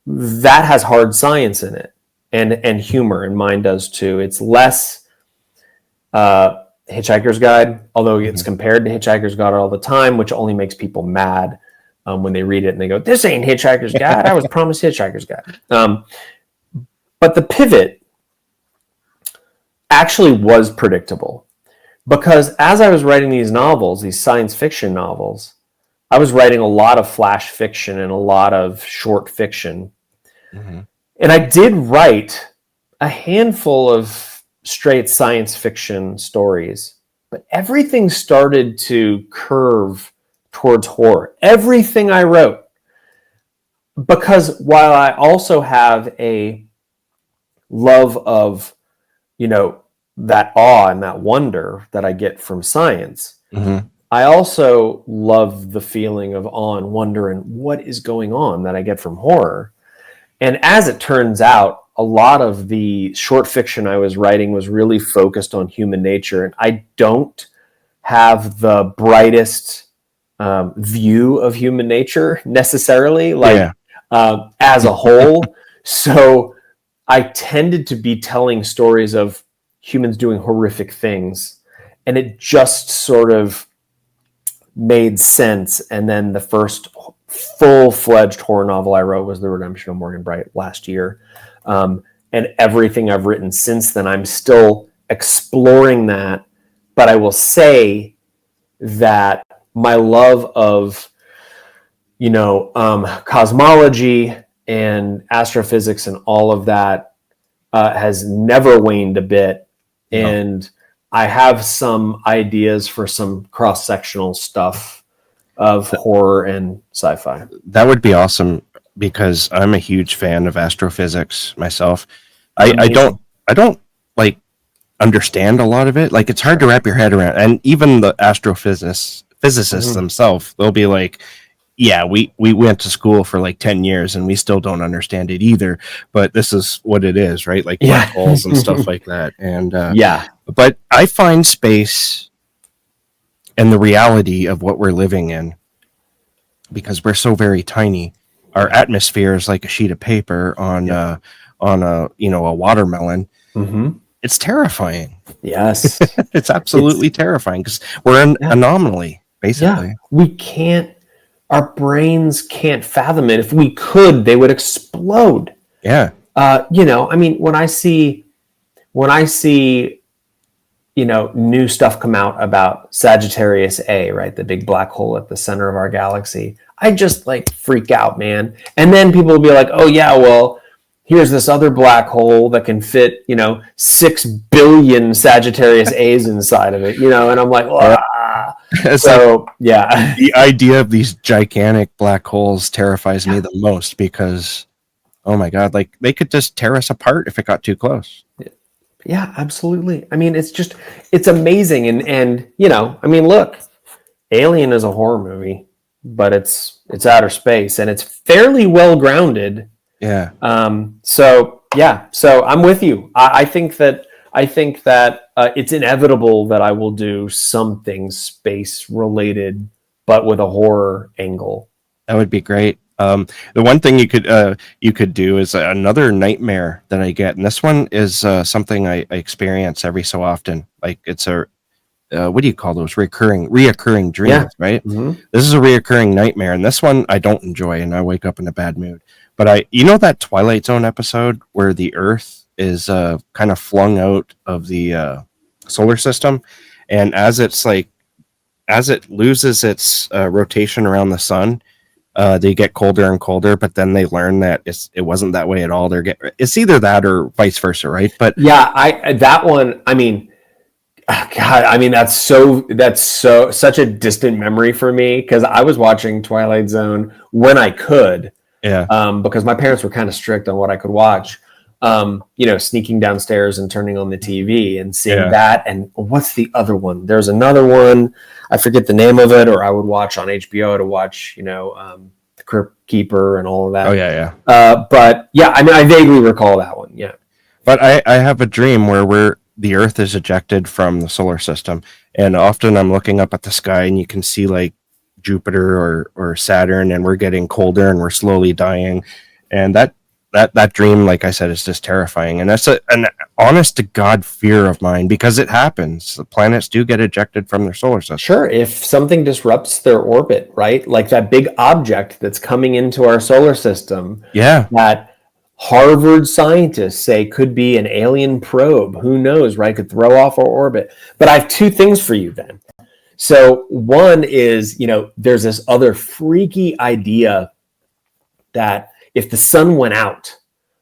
that has hard science in it, and humor, and mine does too. It's less Hitchhiker's Guide, although it's compared to Hitchhiker's Guide all the time, which only makes people mad when they read it and they go, "This ain't Hitchhiker's Guide. I was promised Hitchhiker's Guide." But the pivot actually was predictable, because as I was writing these novels, these science fiction novels, I was writing a lot of flash fiction and a lot of short fiction. Mm-hmm. And I did write a handful of straight science fiction stories, but everything started to curve towards horror. Everything I wrote. Because while I also have a love of, that awe and that wonder that I get from science, mm-hmm. I also love the feeling of awe and wonder and what is going on that I get from horror. And as it turns out, a lot of the short fiction I was writing was really focused on human nature. And I don't have the brightest view of human nature necessarily, as a whole. So I tended to be telling stories of humans doing horrific things. And it just sort of made sense. And then the first full-fledged horror novel I wrote was The Redemption of Morgan Bright last year. And everything I've written since then, I'm still exploring that. But I will say that my love of, cosmology and astrophysics and all of that has never waned a bit. No. And I have some ideas for some cross-sectional stuff of horror and sci-fi. That would be awesome, because I'm a huge fan of astrophysics myself. I don't like understand a lot of it. Like, it's hard to wrap your head around. And even the physicists mm-hmm. themselves, they'll be like, yeah, we went to school for like 10 years and we still don't understand it either, but this is what it is, right? Like black holes and stuff like that. And but I find space and the reality of what we're living in, because we're so very tiny. Our atmosphere is like a sheet of paper on a watermelon. Mm-hmm. It's terrifying. Yes. It's absolutely terrifying, because we're an anomaly, basically. Yeah. We can't. Our brains can't fathom it. If we could, they would explode. Yeah. When I see, new stuff come out about Sagittarius A, right? The big black hole at the center of our galaxy, I just freak out, man. And then people will be like, oh yeah, well, here's this other black hole that can fit, 6 billion Sagittarius A's inside of it, and I'm like, so yeah. The idea of these gigantic black holes terrifies me the most, because, oh my God, they could just tear us apart if it got too close. Yeah, absolutely. I mean, it's amazing. And look, Alien is a horror movie, but it's outer space and it's fairly well grounded. Yeah. So I'm with you. I think that it's inevitable that I will do something space related, but with a horror angle. That would be great. The one thing you could do is another nightmare that I get, and this one is something I experience every so often. Like, it's a what do you call those? Reoccurring dreams, right? Mm-hmm. This is a reoccurring nightmare, and this one I don't enjoy, and I wake up in a bad mood. But that Twilight Zone episode where the Earth is kind of flung out of the solar system, and as it loses its rotation around the sun, they get colder and colder, but then they learn that it wasn't that way at all. It's either that or vice versa, right? But yeah, that one, I mean, God, I mean, that's such a distant memory for me, because I was watching Twilight Zone when I could, because my parents were kind of strict on what I could watch. Sneaking downstairs and turning on the TV and seeing that. And what's the other one? There's another one, I forget the name of it, or I would watch on HBO to watch, The Crypt Keeper and all of that. Oh yeah. But yeah, I mean, I vaguely recall that one. Yeah. But I have a dream where the Earth is ejected from the solar system, and often I'm looking up at the sky and you can see like Jupiter or Saturn, and we're getting colder and we're slowly dying. And that dream, like I said, is just terrifying. And that's an honest to God fear of mine, because it happens. The planets do get ejected from their solar system. Sure, if something disrupts their orbit, right? Like that big object that's coming into our solar system. Yeah. That Harvard scientists say could be an alien probe. Who knows, right? Could throw off our orbit. But I have two things for you then. So one is, there's this other freaky idea that if the sun went out,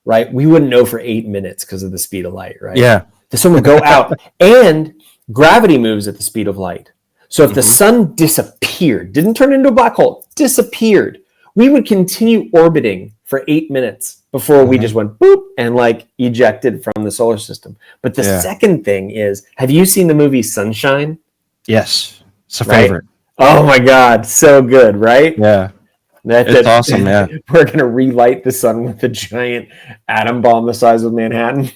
right, we wouldn't know for 8 minutes because of the speed of light, right? Yeah. The sun would go out, and gravity moves at the speed of light. So if the sun disappeared, didn't turn into a black hole, disappeared, we would continue orbiting for 8 minutes before we just went boop and like ejected from the solar system. But the second thing is, have you seen the movie Sunshine? Yes. It's a favorite. Oh my God. So good, right? Yeah. It's awesome, yeah. We're going to relight the sun with a giant atom bomb the size of Manhattan.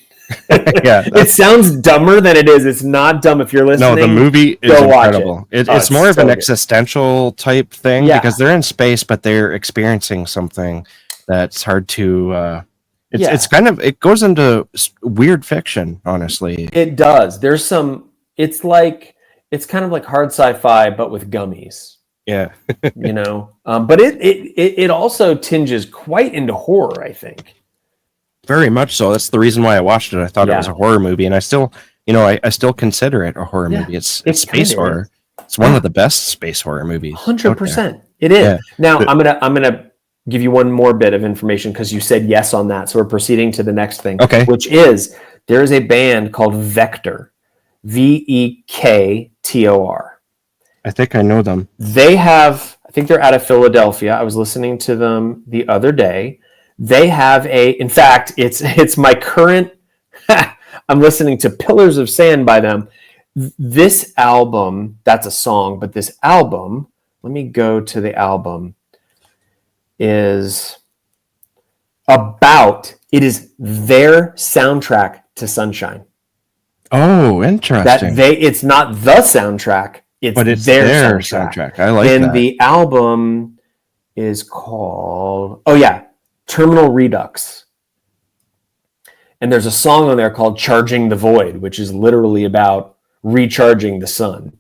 Yeah. It sounds dumber than it is. It's not dumb if you're listening. No, the movie is incredible. It's more of an existential type thing, because they're in space, but they're experiencing something that's hard to... It's kind of... It goes into weird fiction, honestly. It does. There's some... It's kind of like hard sci-fi, but with gummies. Yeah. But it also tinges quite into horror, I think. Very much so. That's the reason why I watched it. I thought it was a horror movie, and I still, I still consider it a horror movie. It's space horror. It's one of the best space horror movies. 100%. It is. Yeah. Now I'm gonna give you one more bit of information, because you said yes on that. So we're proceeding to the next thing. Okay. Which is, there is a band called Vector, Vektor. I think I know them. I think they're out of Philadelphia. I was listening to them the other day. They have in fact, it's my current, I'm listening to Pillars of Sand by them. This album, that's a song, but this album, let me go to the album, is their soundtrack to Sunshine. Oh, interesting. It's not the soundtrack. It's their soundtrack. I like that. And the album is called, Terminal Redux. And there's a song on there called Charging the Void, which is literally about recharging the sun.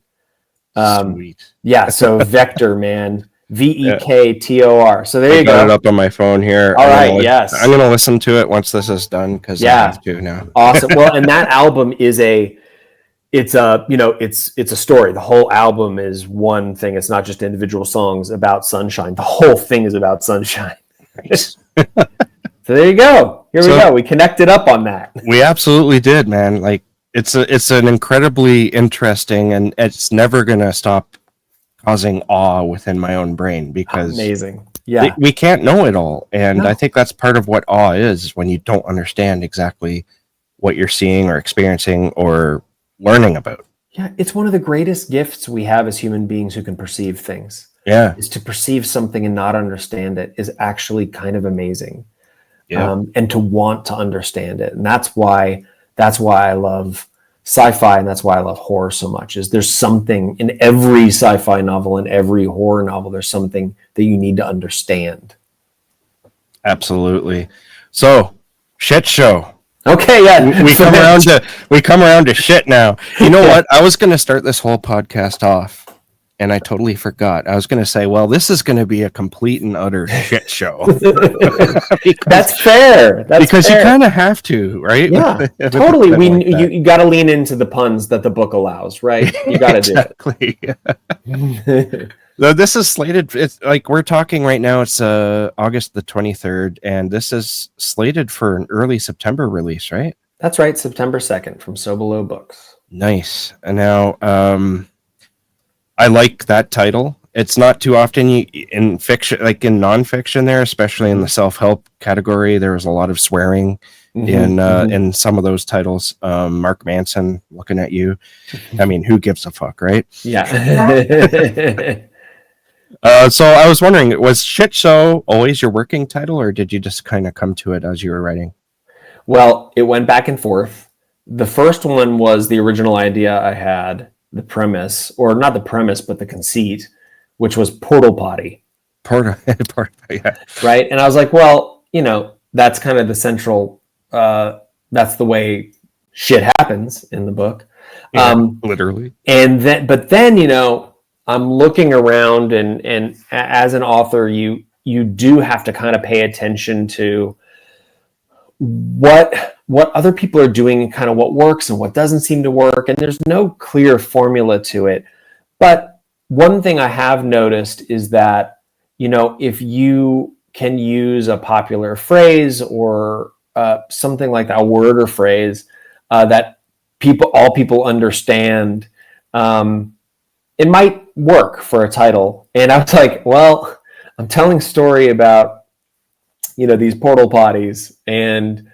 Sweet. Yeah, so Vector, man. Vektor. So there you go. I got it up on my phone here. All right, yes. I'm going to listen to it once this is done, because I have to now. Awesome. Well, and that album is it's a story. The whole album is one thing. It's not just individual songs about sunshine. The whole thing is about sunshine. Nice. So there you go. Here we go. We connected up on that. We absolutely did, man. Like it's an incredibly interesting, and it's never going to stop causing awe within my own brain, because amazing. Yeah. We can't know it all. And I think that's part of what awe is, when you don't understand exactly what you're seeing or experiencing or learning about. Yeah, it's one of the greatest gifts we have as human beings who can perceive things. Yeah. Is to perceive something and not understand it is actually kind of amazing. Yeah. And to want to understand it. And that's why I love sci-fi, and that's why I love horror so much. Is there's something in every sci-fi novel and every horror novel, there's something that you need to understand. Absolutely. So, shit show. Okay, yeah. We come around to shit now. You know what? I was going to start this whole podcast off, and I totally forgot. I was going to say, well, this is going to be a complete and utter shit show. That's fair. Because you kind of have to, right? Yeah, totally. You got to lean into the puns that the book allows, right? You got to exactly. do it. Though this is slated, it's like we're talking right now, it's August the 23rd, and this is slated for an early September release, right? That's right, September 2nd from So Below Books. Nice. And now, I like that title. It's not too often in fiction, like in nonfiction there, especially in the self-help category, there was a lot of swearing in some of those titles. Mark Manson, looking at you. I mean, who gives a fuck, right? Yeah. So I was wondering, was Shit Show always your working title, or did you just kind of come to it as you were writing? Well, it went back and forth. The first one was the original idea I had, the premise, or not the premise, but the conceit, which was Portal Potty. Yeah. Right? And I was like, well, that's kind of the central, that's the way shit happens in the book. Literally. But then, I'm looking around and as an author, you do have to kind of pay attention to what other people are doing and kind of what works and what doesn't seem to work. And there's no clear formula to it. But one thing I have noticed is that, if you can use a popular phrase or something like that, a word or phrase that all people understand, it might work for a title. And I was like, well, I'm telling a story about, these portal potties, and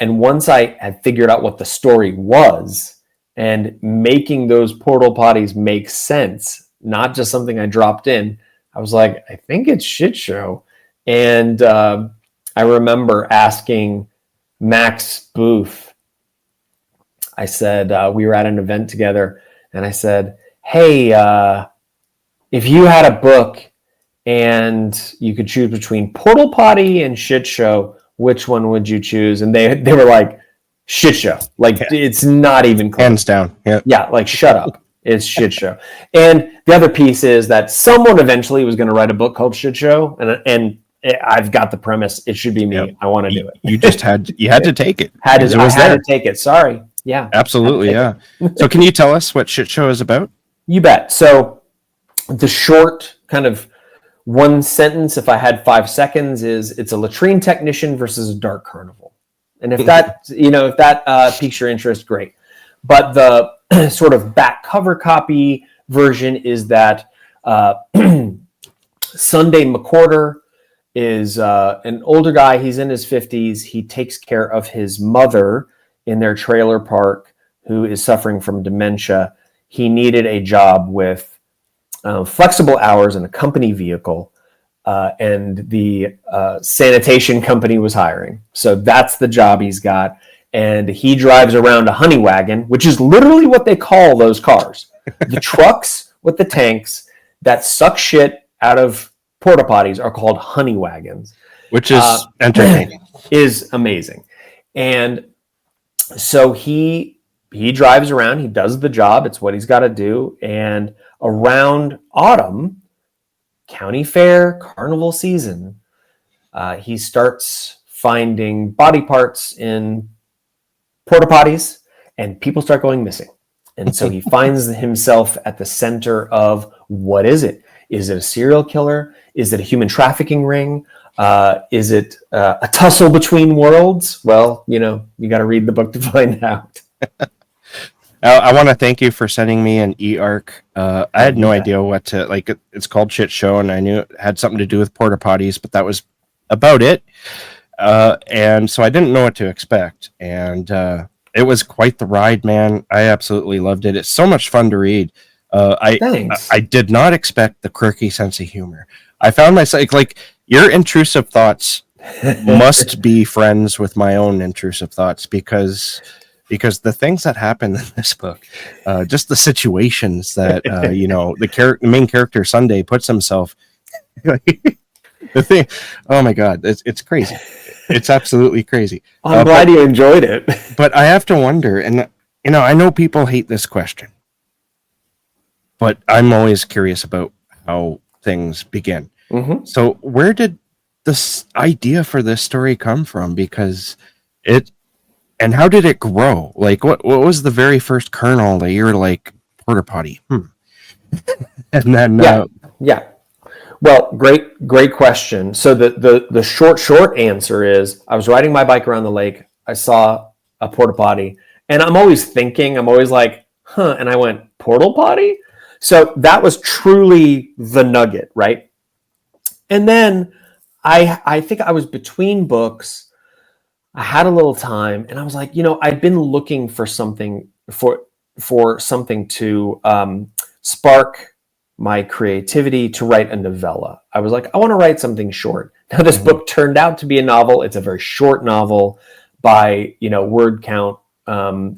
once I had figured out what the story was and making those portal potties make sense, not just something I dropped in, I was like, I think it's shit show. And I remember asking Max Booth, I said, we were at an event together, and I said, hey, if you had a book and you could choose between portal potty and shit show, which one would you choose? And they were like, shit show. Like, it's not even close. Hands down. Yeah, like, shut up. It's shit show. And the other piece is that someone eventually was going to write a book called Shit Show, and I've got the premise. It should be me. Yep. I want to do it. You just had to take it. I had to take it. Sorry. Yeah. Absolutely. Yeah. So can you tell us what Shit Show is about? You bet. So the short kind of one sentence, if I had 5 seconds, is it's a latrine technician versus a dark carnival. And if that, if that piques your interest, great. But the sort of back cover copy version is that Sunday McCorder is an older guy. He's in his 50s. He takes care of his mother in their trailer park who is suffering from dementia. He needed a job with flexible hours in a company vehicle, and the sanitation company was hiring. So that's the job he's got. And he drives around a honey wagon, which is literally what they call those cars. The trucks with the tanks that suck shit out of porta potties are called honey wagons. Which is entertaining. Is amazing. And so he drives around, he does the job, it's what he's got to do. And around autumn, county fair, carnival season, he starts finding body parts in porta potties, and people start going missing. And so he finds himself at the center of, what is it? Is it a serial killer? Is it a human trafficking ring? Is it a tussle between worlds? Well, you got to read the book to find out. I want to thank you for sending me an e-arc. I had no idea what to, like, it's called Shit Show, and I knew it had something to do with porta potties, but that was about it. And so I didn't know what to expect. And it was quite the ride, man. I absolutely loved it. It's so much fun to read. I did not expect the quirky sense of humor. I found myself, like, your intrusive thoughts must be friends with my own intrusive thoughts, because the things that happen in this book, just the situations that the main character Sunday puts himself, the thing, oh my god, it's crazy. It's absolutely crazy. I'm glad you enjoyed it. But I have to wonder, and I know people hate this question, but I'm always curious about how things begin. Mm-hmm. So where did this idea for this story come from? And how did it grow? Like, what was the very first kernel that you were like, porta potty? And then yeah. Well, great question. So the short answer is, I was riding my bike around the lake. I saw a porta potty, and I'm always like, and I went, portal potty? So that was truly the nugget, right? And then I think I was between books. I had a little time, and I was like, I'd been looking for something for something to spark my creativity to write a novella. I was like, I want to write something short. Now, this book turned out to be a novel. It's a very short novel by, word count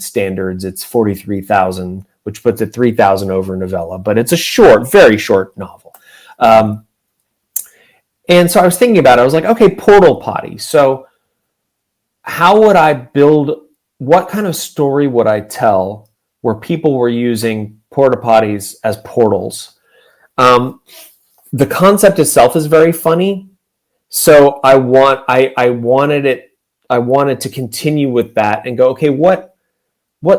standards. It's 43,000, which puts it 3,000 over a novella, but it's a very short novel. And so I was thinking about it. I was like, okay, portal potty. So how would I build, what kind of story would I tell where people were using porta potties as portals? The concept itself is very funny. So I wanted to continue with that and go, okay, what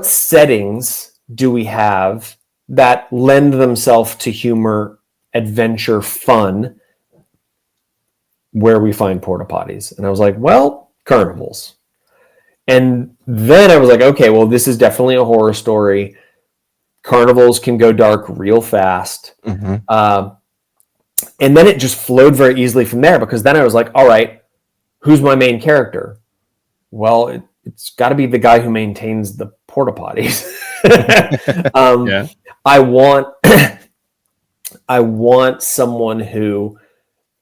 settings do we have that lend themselves to humor, adventure, fun, where we find porta potties? And I was like, well, carnivals. And then I was like, okay, well, this is definitely a horror story. Carnivals can go dark real fast. Mm-hmm. And then it just flowed very easily from there, because then I was like, all right, who's my main character? Well, it's got to be the guy who maintains the porta potties. Yeah. I want someone who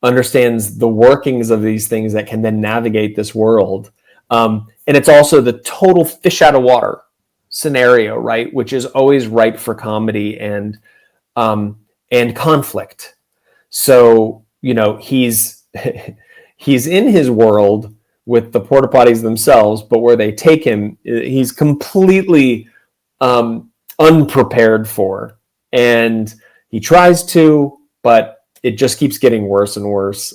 understands the workings of these things that can then navigate this world. And it's also the total fish out of water scenario, right? Which is always ripe for comedy and conflict. So, he's in his world with the porta potties themselves, but where they take him, he's completely unprepared for. And he tries to, but it just keeps getting worse and worse.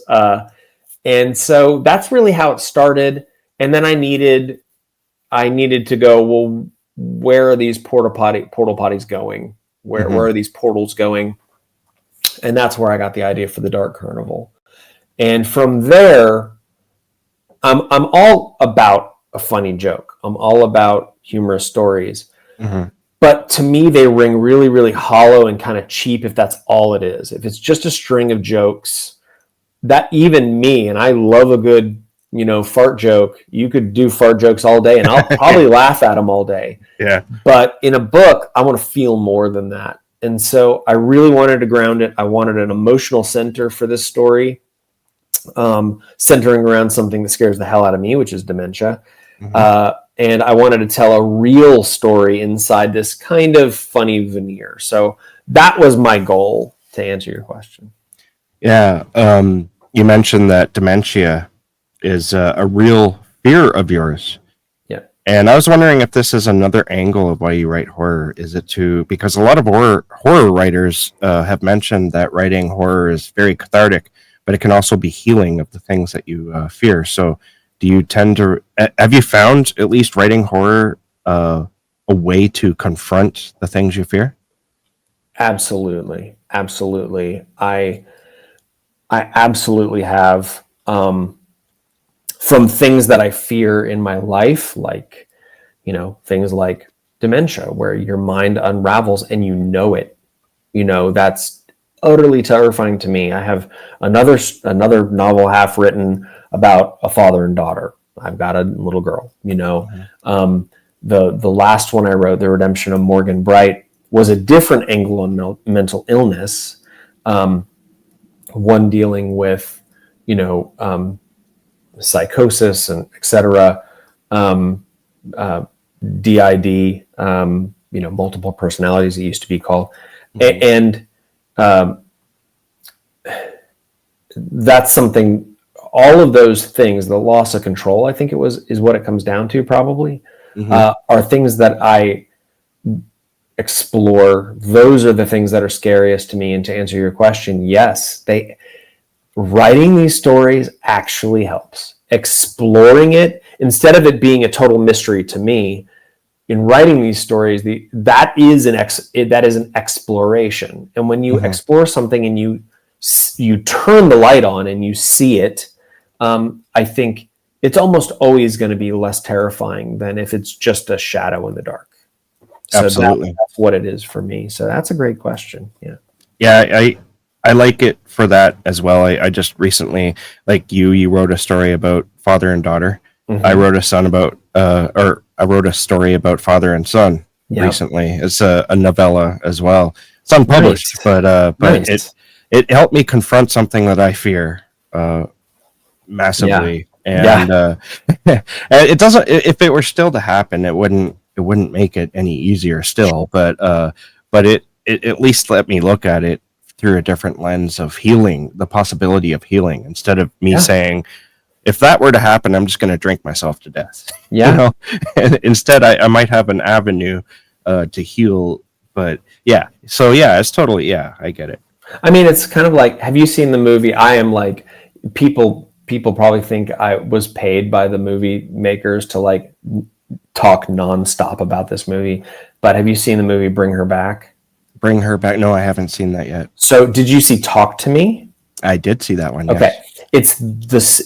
And so that's really how it started. And then I needed to go, well, where are these portal potties going? Where are these portals going? And that's where I got the idea for the Dark Carnival. And from there, I'm all about a funny joke. I'm all about humorous stories. Mm-hmm. But to me, they ring really, really hollow and kind of cheap if that's all it is. If it's just a string of jokes, that even me, and I love a good, fart joke. You could do fart jokes all day and I'll probably laugh at them all day. Yeah. But in a book, I want to feel more than that. And so I really wanted to ground it. I wanted an emotional center for this story, centering around something that scares the hell out of me, which is dementia. Mm-hmm. And I wanted to tell a real story inside this kind of funny veneer. So that was my goal, to answer your question. Yeah. You mentioned that dementia is a real fear of yours. And I was wondering if this is another angle of why you write horror. Is it because a lot of horror writers have mentioned that writing horror is very cathartic, but it can also be healing of the things that you fear. So do you have you found, at least writing horror, a way to confront the things you fear? Absolutely. I absolutely have. From things that I fear in my life, like, things like dementia, where your mind unravels and it. That's utterly terrifying to me. I have another novel half written about a father and daughter. I've got a little girl. The last one I wrote, The Redemption of Morgan Bright, was a different angle on mental illness. One dealing with, psychosis and etc. DID, multiple personalities, it used to be called. Mm-hmm. And that's something, all of those things, the loss of control, I think is what it comes down to probably, are things that I explore. Those are the things that are scariest to me. And to answer your question, yes, writing these stories actually helps. Exploring it, instead of it being a total mystery to me, in writing these stories, that is an exploration. And when you explore something and you turn the light on and you see it, I think it's almost always going to be less terrifying than if it's just a shadow in the dark. So absolutely, that's what it is for me. So that's a great question. Yeah. I like it for that as well. I just recently, like you wrote a story about father and daughter. Mm-hmm. I wrote I wrote a story about father and son recently. It's a novella as well. It's unpublished, but nice. It helped me confront something that I fear massively. And it doesn't. If it were still to happen, it wouldn't make it any easier still. But it at least let me look at it through a different lens of healing, the possibility of healing, instead of me Yeah. saying, if that were to happen, I'm just going to drink myself to death. Yeah. You know? And instead, I might have an avenue to heal. But yeah, so yeah, it's totally, yeah, I get it. I mean, it's kind of like, have you seen the movie? I am like, people probably think I was paid by the movie makers to like talk nonstop about this movie. But have you seen the movie Bring Her Back? Bring Her Back? No, I haven't seen that yet. So did you see Talk to Me? I did see that one. Okay. Yes.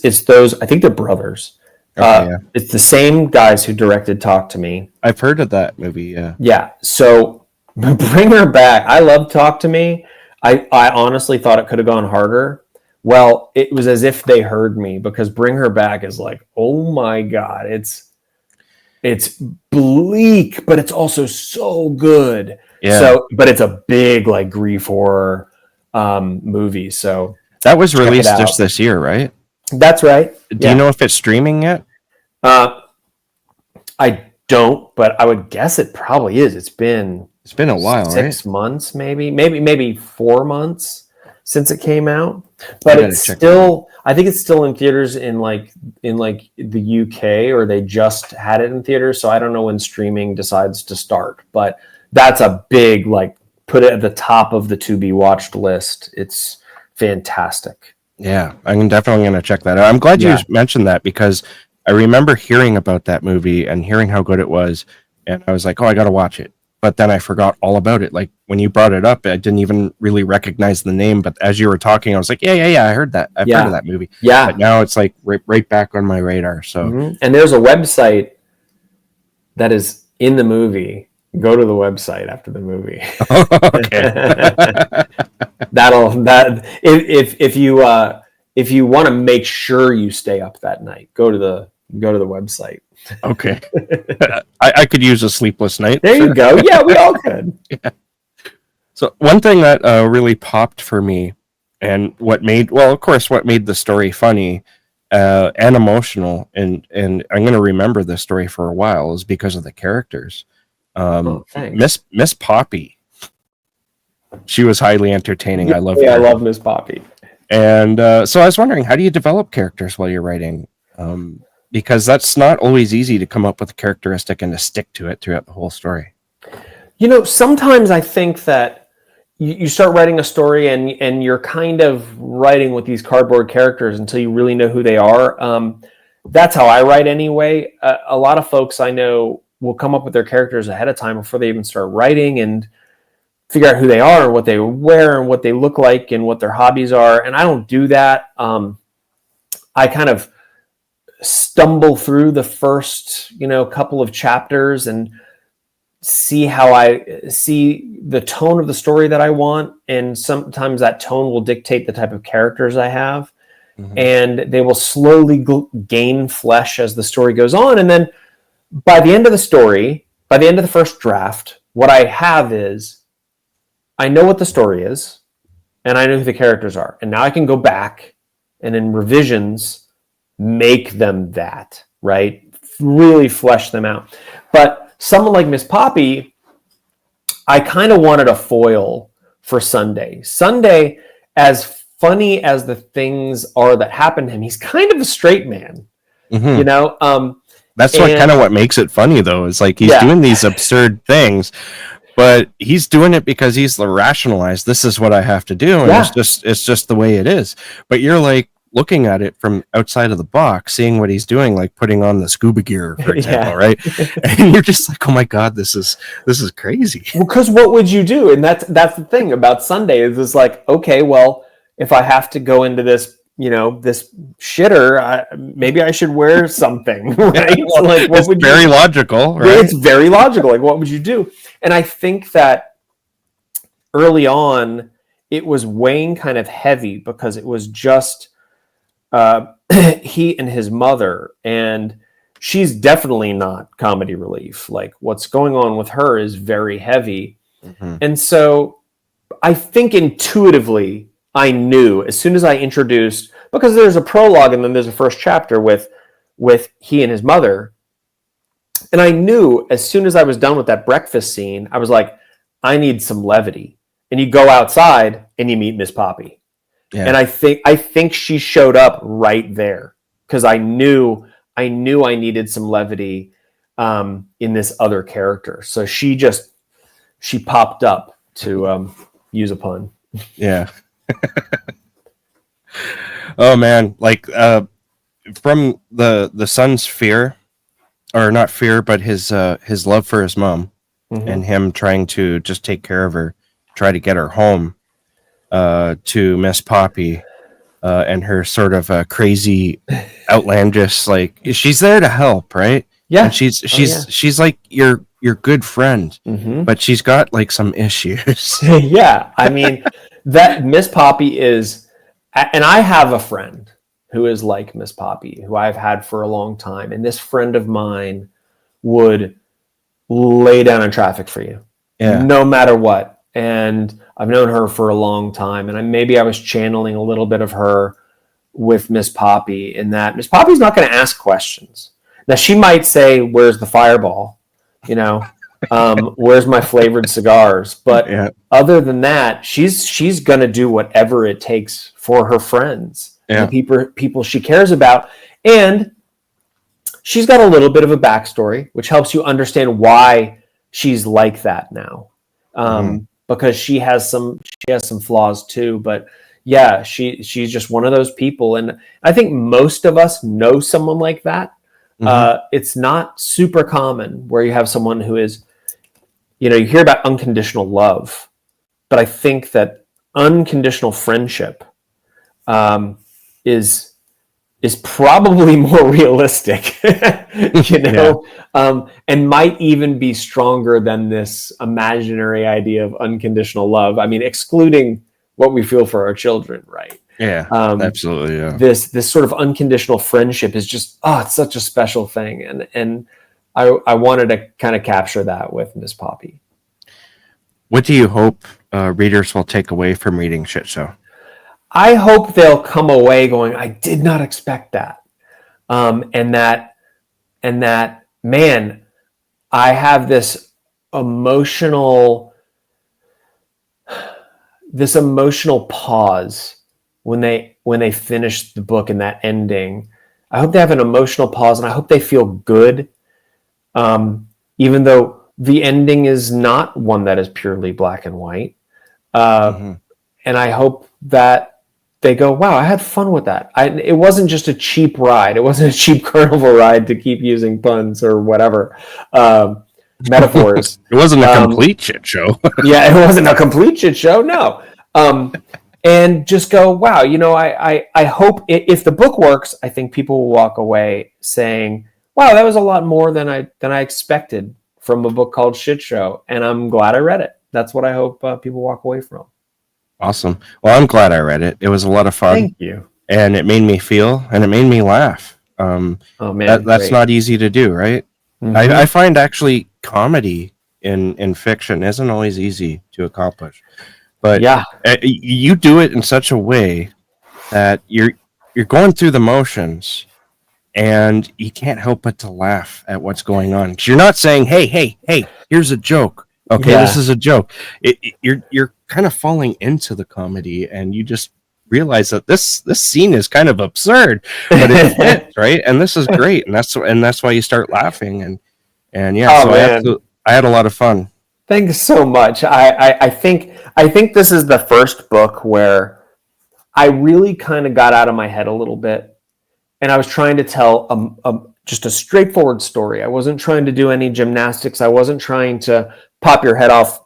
It's those, I think they're brothers. Okay, yeah. It's the same guys who directed Talk to Me. I've heard of that movie. Yeah. Yeah. So Bring Her Back. I love Talk to Me. I honestly thought it could have gone harder. Well, it was as if they heard me, because Bring Her Back is like, oh my God, it's bleak, but it's also so good. Yeah. So, but it's a big like grief horror movie. So that was released just this year, right? That's right. Do you know if it's streaming yet? I don't, but I would guess it probably is. It's been a while, 6 months, maybe 4 months since it came out. But it's still, I think it's still in theaters in the UK, or they just had it in theaters. So I don't know when streaming decides to start, but that's a big, like, put it at the top of the to be watched list. It's fantastic. Yeah, I'm definitely going to check that out. I'm glad you mentioned that, because I remember hearing about that movie and hearing how good it was, and I was like, oh, I got to watch it. But then I forgot all about it. Like, when you brought it up, I didn't even really recognize the name. But as you were talking, I was like, yeah, I heard that. I've heard of that movie. Yeah. But now it's like right back on my radar. So, And there's a website that is in the movie. Go to the website after the movie. If you want to make sure you stay up that night, go to the website. Okay. I could use a sleepless night. There you go. Yeah, we all could. Yeah. So one thing that really popped for me, and what made the story funny and emotional, and I'm going to remember this story for a while, is because of the characters. Miss Poppy. She was highly entertaining. I love her. I love Miss Poppy. And so I was wondering, how do you develop characters while you're writing? Because that's not always easy to come up with a characteristic and to stick to it throughout the whole story. You know, sometimes I think that you start writing a story and you're kind of writing with these cardboard characters until you really know who they are. That's how I write anyway. A lot of folks I know will come up with their characters ahead of time before they even start writing, and figure out who they are and what they wear and what they look like and what their hobbies are. And I don't do that. I kind of stumble through the first, couple of chapters and see how I see the tone of the story that I want. And sometimes that tone will dictate the type of characters I have. Mm-hmm. And they will slowly gain flesh as the story goes on. And then by the end of the story, by the end of the first draft, what I have is, I know what the story is, and I know who the characters are. And now I can go back and in revisions, make them that, right? Really flesh them out. But someone like Miss Poppy, I kind of wanted a foil for Sunday. Sunday, as funny as the things are that happen to him, he's kind of a straight man, mm-hmm. That's what makes it funny, though. Is like he's doing these absurd things, but he's doing it because he's the rationalized. This is what I have to do, and it's just the way it is. But you're like looking at it from outside of the box, seeing what he's doing, like putting on the scuba gear, for example, right? And you're just like, oh my God, this is crazy. Well, because what would you do? And that's the thing about Sunday is it's like, okay, well, if I have to go into this, this shitter, maybe I should wear something, right? Well, like, what would very logical, right? It's very logical. Like, what would you do? And I think that early on, it was weighing kind of heavy because it was just he and his mother, and she's definitely not comedy relief. Like, what's going on with her is very heavy. Mm-hmm. And so I think intuitively, I knew as soon as I introduced, because there's a prologue and then there's a first chapter with he and his mother. And I knew as soon as I was done with that breakfast scene, I was like, I need some levity. And you go outside and you meet Miss Poppy. Yeah. And I think she showed up right there because I knew I needed some levity in this other character. So she popped up to use a pun. Yeah. Oh man, like from the son's fear, or not fear, but his love for his mom, and him trying to just take care of her, try to get her home, to Miss Poppy, and her sort of crazy, outlandish, like she's there to help, right? Yeah, and she's like your good friend, but she's got like some issues. Yeah, I mean that Miss Poppy is, and I have a friend who is like Miss Poppy, who I've had for a long time, and this friend of mine would lay down in traffic for you, no matter what. And I've known her for a long time, and maybe I was channeling a little bit of her with Miss Poppy, in that Miss Poppy's not going to ask questions. Now she might say, "Where's the fireball?" You know, "Where's my flavored cigars?" But other than that, she's going to do whatever it takes for her friends, and the people she cares about. And she's got a little bit of a backstory, which helps you understand why she's like that now. Because she has some flaws too, but yeah, she's just one of those people. And I think most of us know someone like that. It's not super common where you have someone who is, you hear about unconditional love, but I think that unconditional friendship is probably more realistic, and might even be stronger than this imaginary idea of unconditional love. I mean, excluding what we feel for our children, right? Yeah, absolutely. Yeah. This sort of unconditional friendship is just, it's such a special thing. And I wanted to kind of capture that with Miss Poppy. What do you hope readers will take away from reading Shit Show? I hope they'll come away going, I did not expect that. And that, man, I have this emotional pause when they finish the book and that ending. I hope they have an emotional pause, and I hope they feel good. Even though the ending is not one that is purely black and white. And I hope that they go, wow, I had fun with that. It wasn't just a cheap ride. It wasn't a cheap carnival ride, to keep using puns or whatever, metaphors. It wasn't a complete shit show. Yeah, it wasn't a complete shit show. No. And just go, wow, I hope if the book works, I think people will walk away saying, wow, that was a lot more than I expected from a book called Shit Show. And I'm glad I read it. That's what I hope people walk away from. Awesome. Well, I'm glad I read it. It was a lot of fun. Thank you. And it made me feel, and it made me laugh. Oh man, that's not easy to do, right? I find actually comedy in fiction isn't always easy to accomplish. But you do it in such a way that you're going through the motions, and you can't help but to laugh at what's going on. 'Cause you're not saying, hey, here's a joke. Okay, this is a joke. You're kind of falling into the comedy, and you just realize that this scene is kind of absurd, but it fits, right? And this is great, and that's why you start laughing. And I had a lot of fun. Thanks so much. I think this is the first book where I really kind of got out of my head a little bit, and I was trying to tell just a straightforward story. I wasn't trying to do any gymnastics. I wasn't trying to pop your head off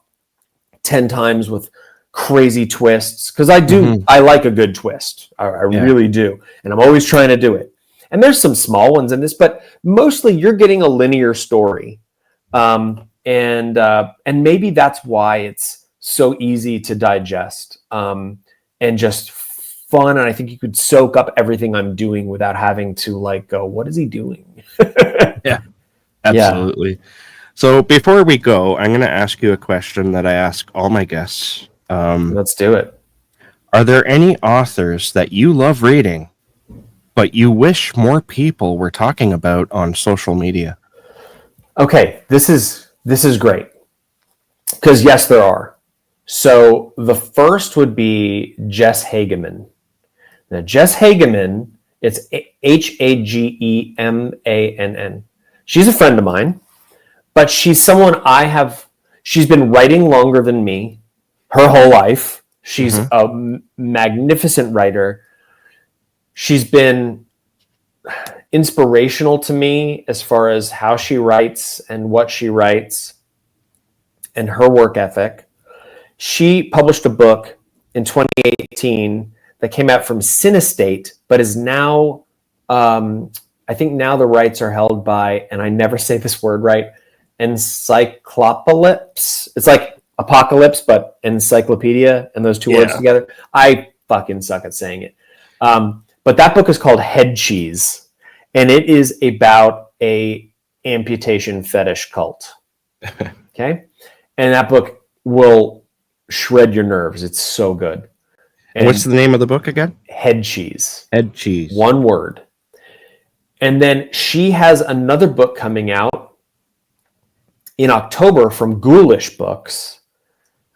10 times with crazy twists, because I like a good twist. I really do, and I'm always trying to do it. And there's some small ones in this, but mostly you're getting a linear story. And maybe that's why it's so easy to digest, and just fun. And I think you could soak up everything I'm doing without having to go, what is he doing? Yeah, absolutely. Yeah. So before we go, I'm going to ask you a question that I ask all my guests. Let's do it. Are there any authors that you love reading, but you wish more people were talking about on social media? Okay, this is great, because yes, there are. So the first would be Jess Hagenann. Now, Jess Hagenann, it's Hagemann. She's a friend of mine, but she's someone she's been writing longer than me her whole life. She's a magnificent writer. She's been inspirational to me as far as how she writes and what she writes and her work ethic. She published a book in 2018 that came out from Cinestate, but is now, I think now the rights are held by, and I never say this word right, Encyclopolis. It's like apocalypse, but encyclopedia, and those two words together. I fucking suck at saying it. But that book is called Head Cheese, and it is about a amputation fetish cult. Okay? And that book will shred your nerves. It's so good. And what's the name of the book again? Head Cheese. Head Cheese. One word. And then she has another book coming out in October from Ghoulish Books.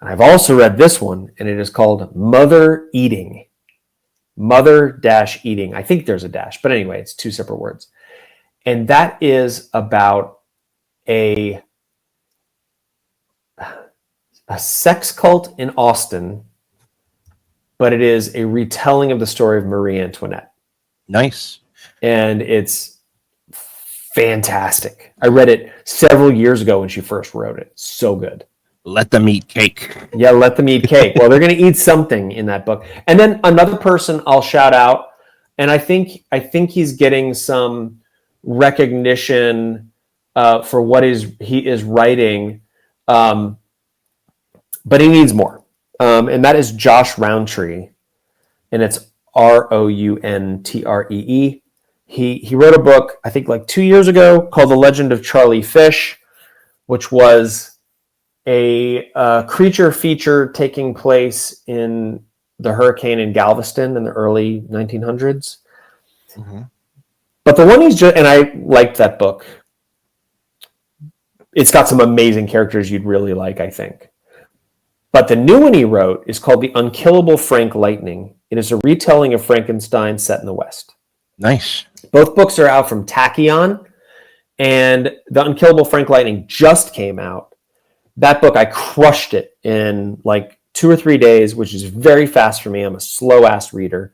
And I've also read this one, and it is called Mother Eating. Mother-eating. I think there's a dash, but anyway, it's two separate words. And that is about a sex cult in Austin, but it is a retelling of the story of Marie Antoinette. Nice. And it's fantastic. I read it several years ago when she first wrote it. So good. Let them eat cake. Yeah, let them eat cake. Well, they're going to eat something in that book. And then another person I'll shout out, and I think he's getting some recognition for what he is writing, but he needs more. And that is Josh Rountree, and it's Rountree. He wrote a book, I think like 2 years ago, called The Legend of Charlie Fish, which was a creature feature taking place in the hurricane in Galveston in the early 1900s. Mm-hmm. But the one and I liked that book. It's got some amazing characters you'd really like, I think. But the new one he wrote is called The Unkillable Frank Lightning. It is a retelling of Frankenstein set in the West. Nice. Both books are out from Tachyon, and The Unkillable Frank Lightning just came out. That book, I crushed it in like 2 or 3 days, which is very fast for me. I'm a slow-ass reader.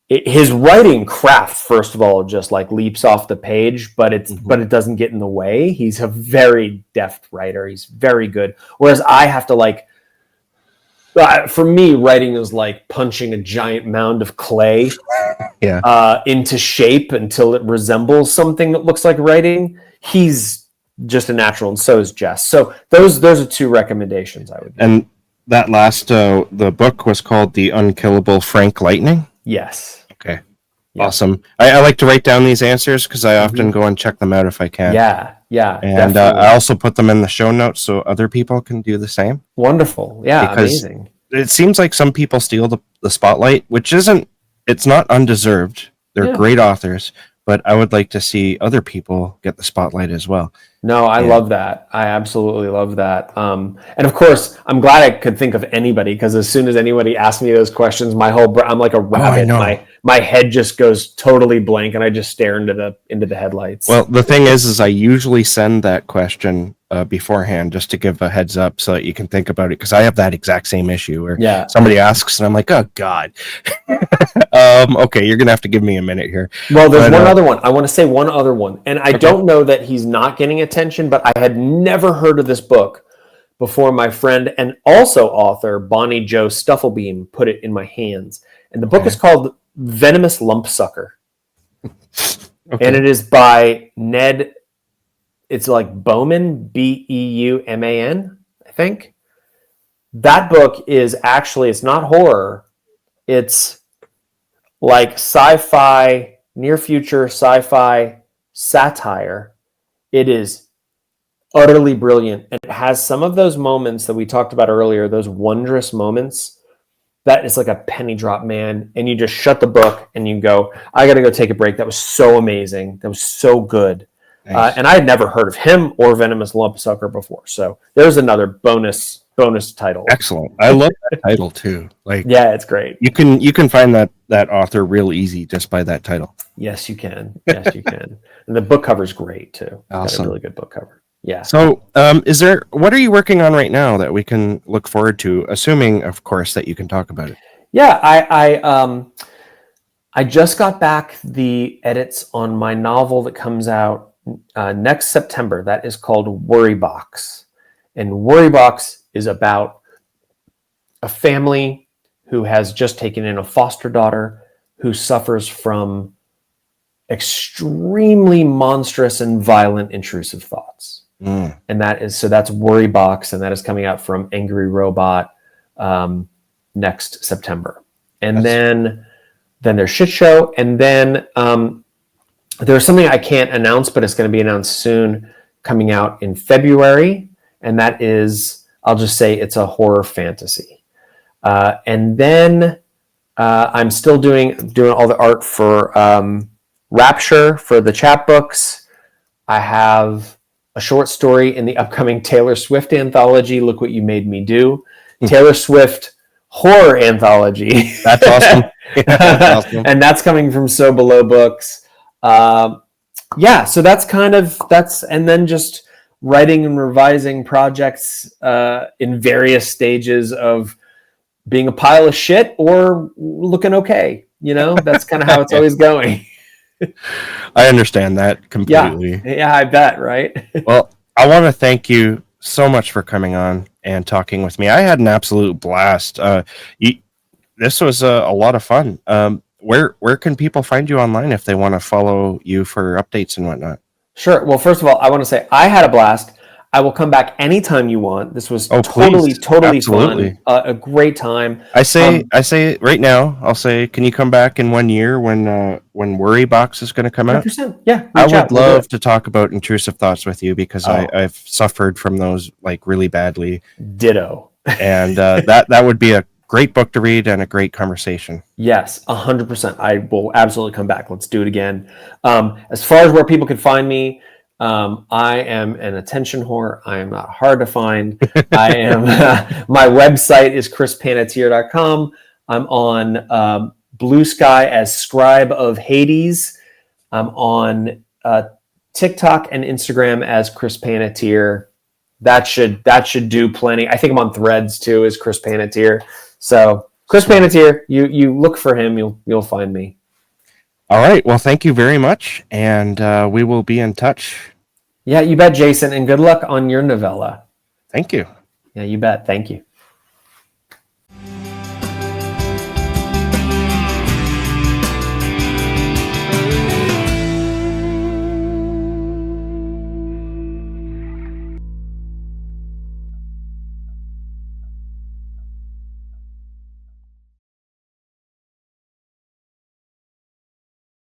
His writing craft, first of all, just like leaps off the page, but it doesn't get in the way. He's a very deft writer. He's very good. Whereas I have to for me, writing is like punching a giant mound of clay into shape until it resembles something that looks like writing. He's just a natural, and so is Jess. So those are two recommendations I would give. And that last the book was called The Unkillable Frank Lightning? Yes. Okay. Yep. Awesome. I like to write down these answers because I often go and check them out if I can. Yeah. And I also put them in the show notes so other people can do the same. Wonderful. Yeah, because amazing. It seems like some people steal the spotlight, which it's not undeserved. They're great authors, but I would like to see other people get the spotlight as well. No, I love that. I absolutely love that. And of course, I'm glad I could think of anybody, because as soon as anybody asks me those questions, I'm like a rabbit. My head just goes totally blank, and I just stare into the headlights. Well, the thing is I usually send that question beforehand just to give a heads up so that you can think about it, because I have that exact same issue where somebody asks and I'm like, oh God. Okay, you're gonna have to give me a minute here. Well, there's one other one. I want to say one other one, and I don't know that he's not getting attention, but I had never heard of this book before my friend and also author Bonnie Jo Stufflebeam put it in my hands. And the book is called Venomous Lumpsucker. And it is by Ned, it's like Beauman, Beuman, I think. That book is actually, it's not horror. It's like sci-fi, near future sci-fi satire. It is utterly brilliant. And it has some of those moments that we talked about earlier, those wondrous moments. That is like a penny drop, man. And you just shut the book and you go, I got to go take a break. That was so amazing. That was so good. Nice. And I had never heard of him or Venomous Lumpsucker before. So there's another bonus bonus title. Excellent. I love that title too. Like, Yeah, it's great. you can find that author real easy just by that title. Yes, you can. Yes, you can. And the book cover's great too. It's got a really good book cover. Yeah. So, what are you working on right now that we can look forward to? Assuming, of course, that you can talk about it. Yeah, I just got back the edits on my novel that comes out next September. That is called Worry Box, and Worry Box is about a family who has just taken in a foster daughter who suffers from extremely monstrous and violent intrusive thoughts. And that's Worry Box, and that is coming out from Angry Robot next September. And then there's Shit Show, and then there's something I can't announce, but it's going to be announced soon, coming out in February, and that is, I'll just say, it's a horror fantasy. And then I'm still doing all the art for Rapture for the chapbooks. I have a short story in the upcoming Taylor Swift anthology, Look What You Made Me Do. Taylor Swift horror anthology. That's awesome. That's awesome. And that's coming from So Below Books. So that's and then just writing and revising projects in various stages of being a pile of shit or looking okay. That's kind of how it's always going. I understand that completely. Yeah, I bet, right? Well, I want to thank you so much for coming on and talking with me. I had an absolute blast. This was a lot of fun. Where can people find you online if they want to follow you for updates and whatnot? Sure. Well, first of all, I want to say I had a blast. I will come back anytime you want. This was totally Absolutely. fun. A great time. I say right now, I'll say, can you come back in 1 year when Worry Box is going to come out? 100%. Yeah. I would love to talk about intrusive thoughts with you because I've suffered from those like really badly. Ditto. And that would be a great book to read and a great conversation. Yes, 100%. I will absolutely come back. Let's do it again. As far as where people can find me, I am an attention whore. I am not hard to find. I am. My website is chrispanatier.com. I'm on Blue Sky as Scribe of Hades. I'm on TikTok and Instagram as Chris Panatier. That should do plenty. I think I'm on Threads too as Chris Panatier. So Chris Panatier, you look for him, you'll find me. All right. Well, thank you very much, and we will be in touch. Yeah, you bet, Jason, and good luck on your novella. Thank you. Yeah, you bet. Thank you.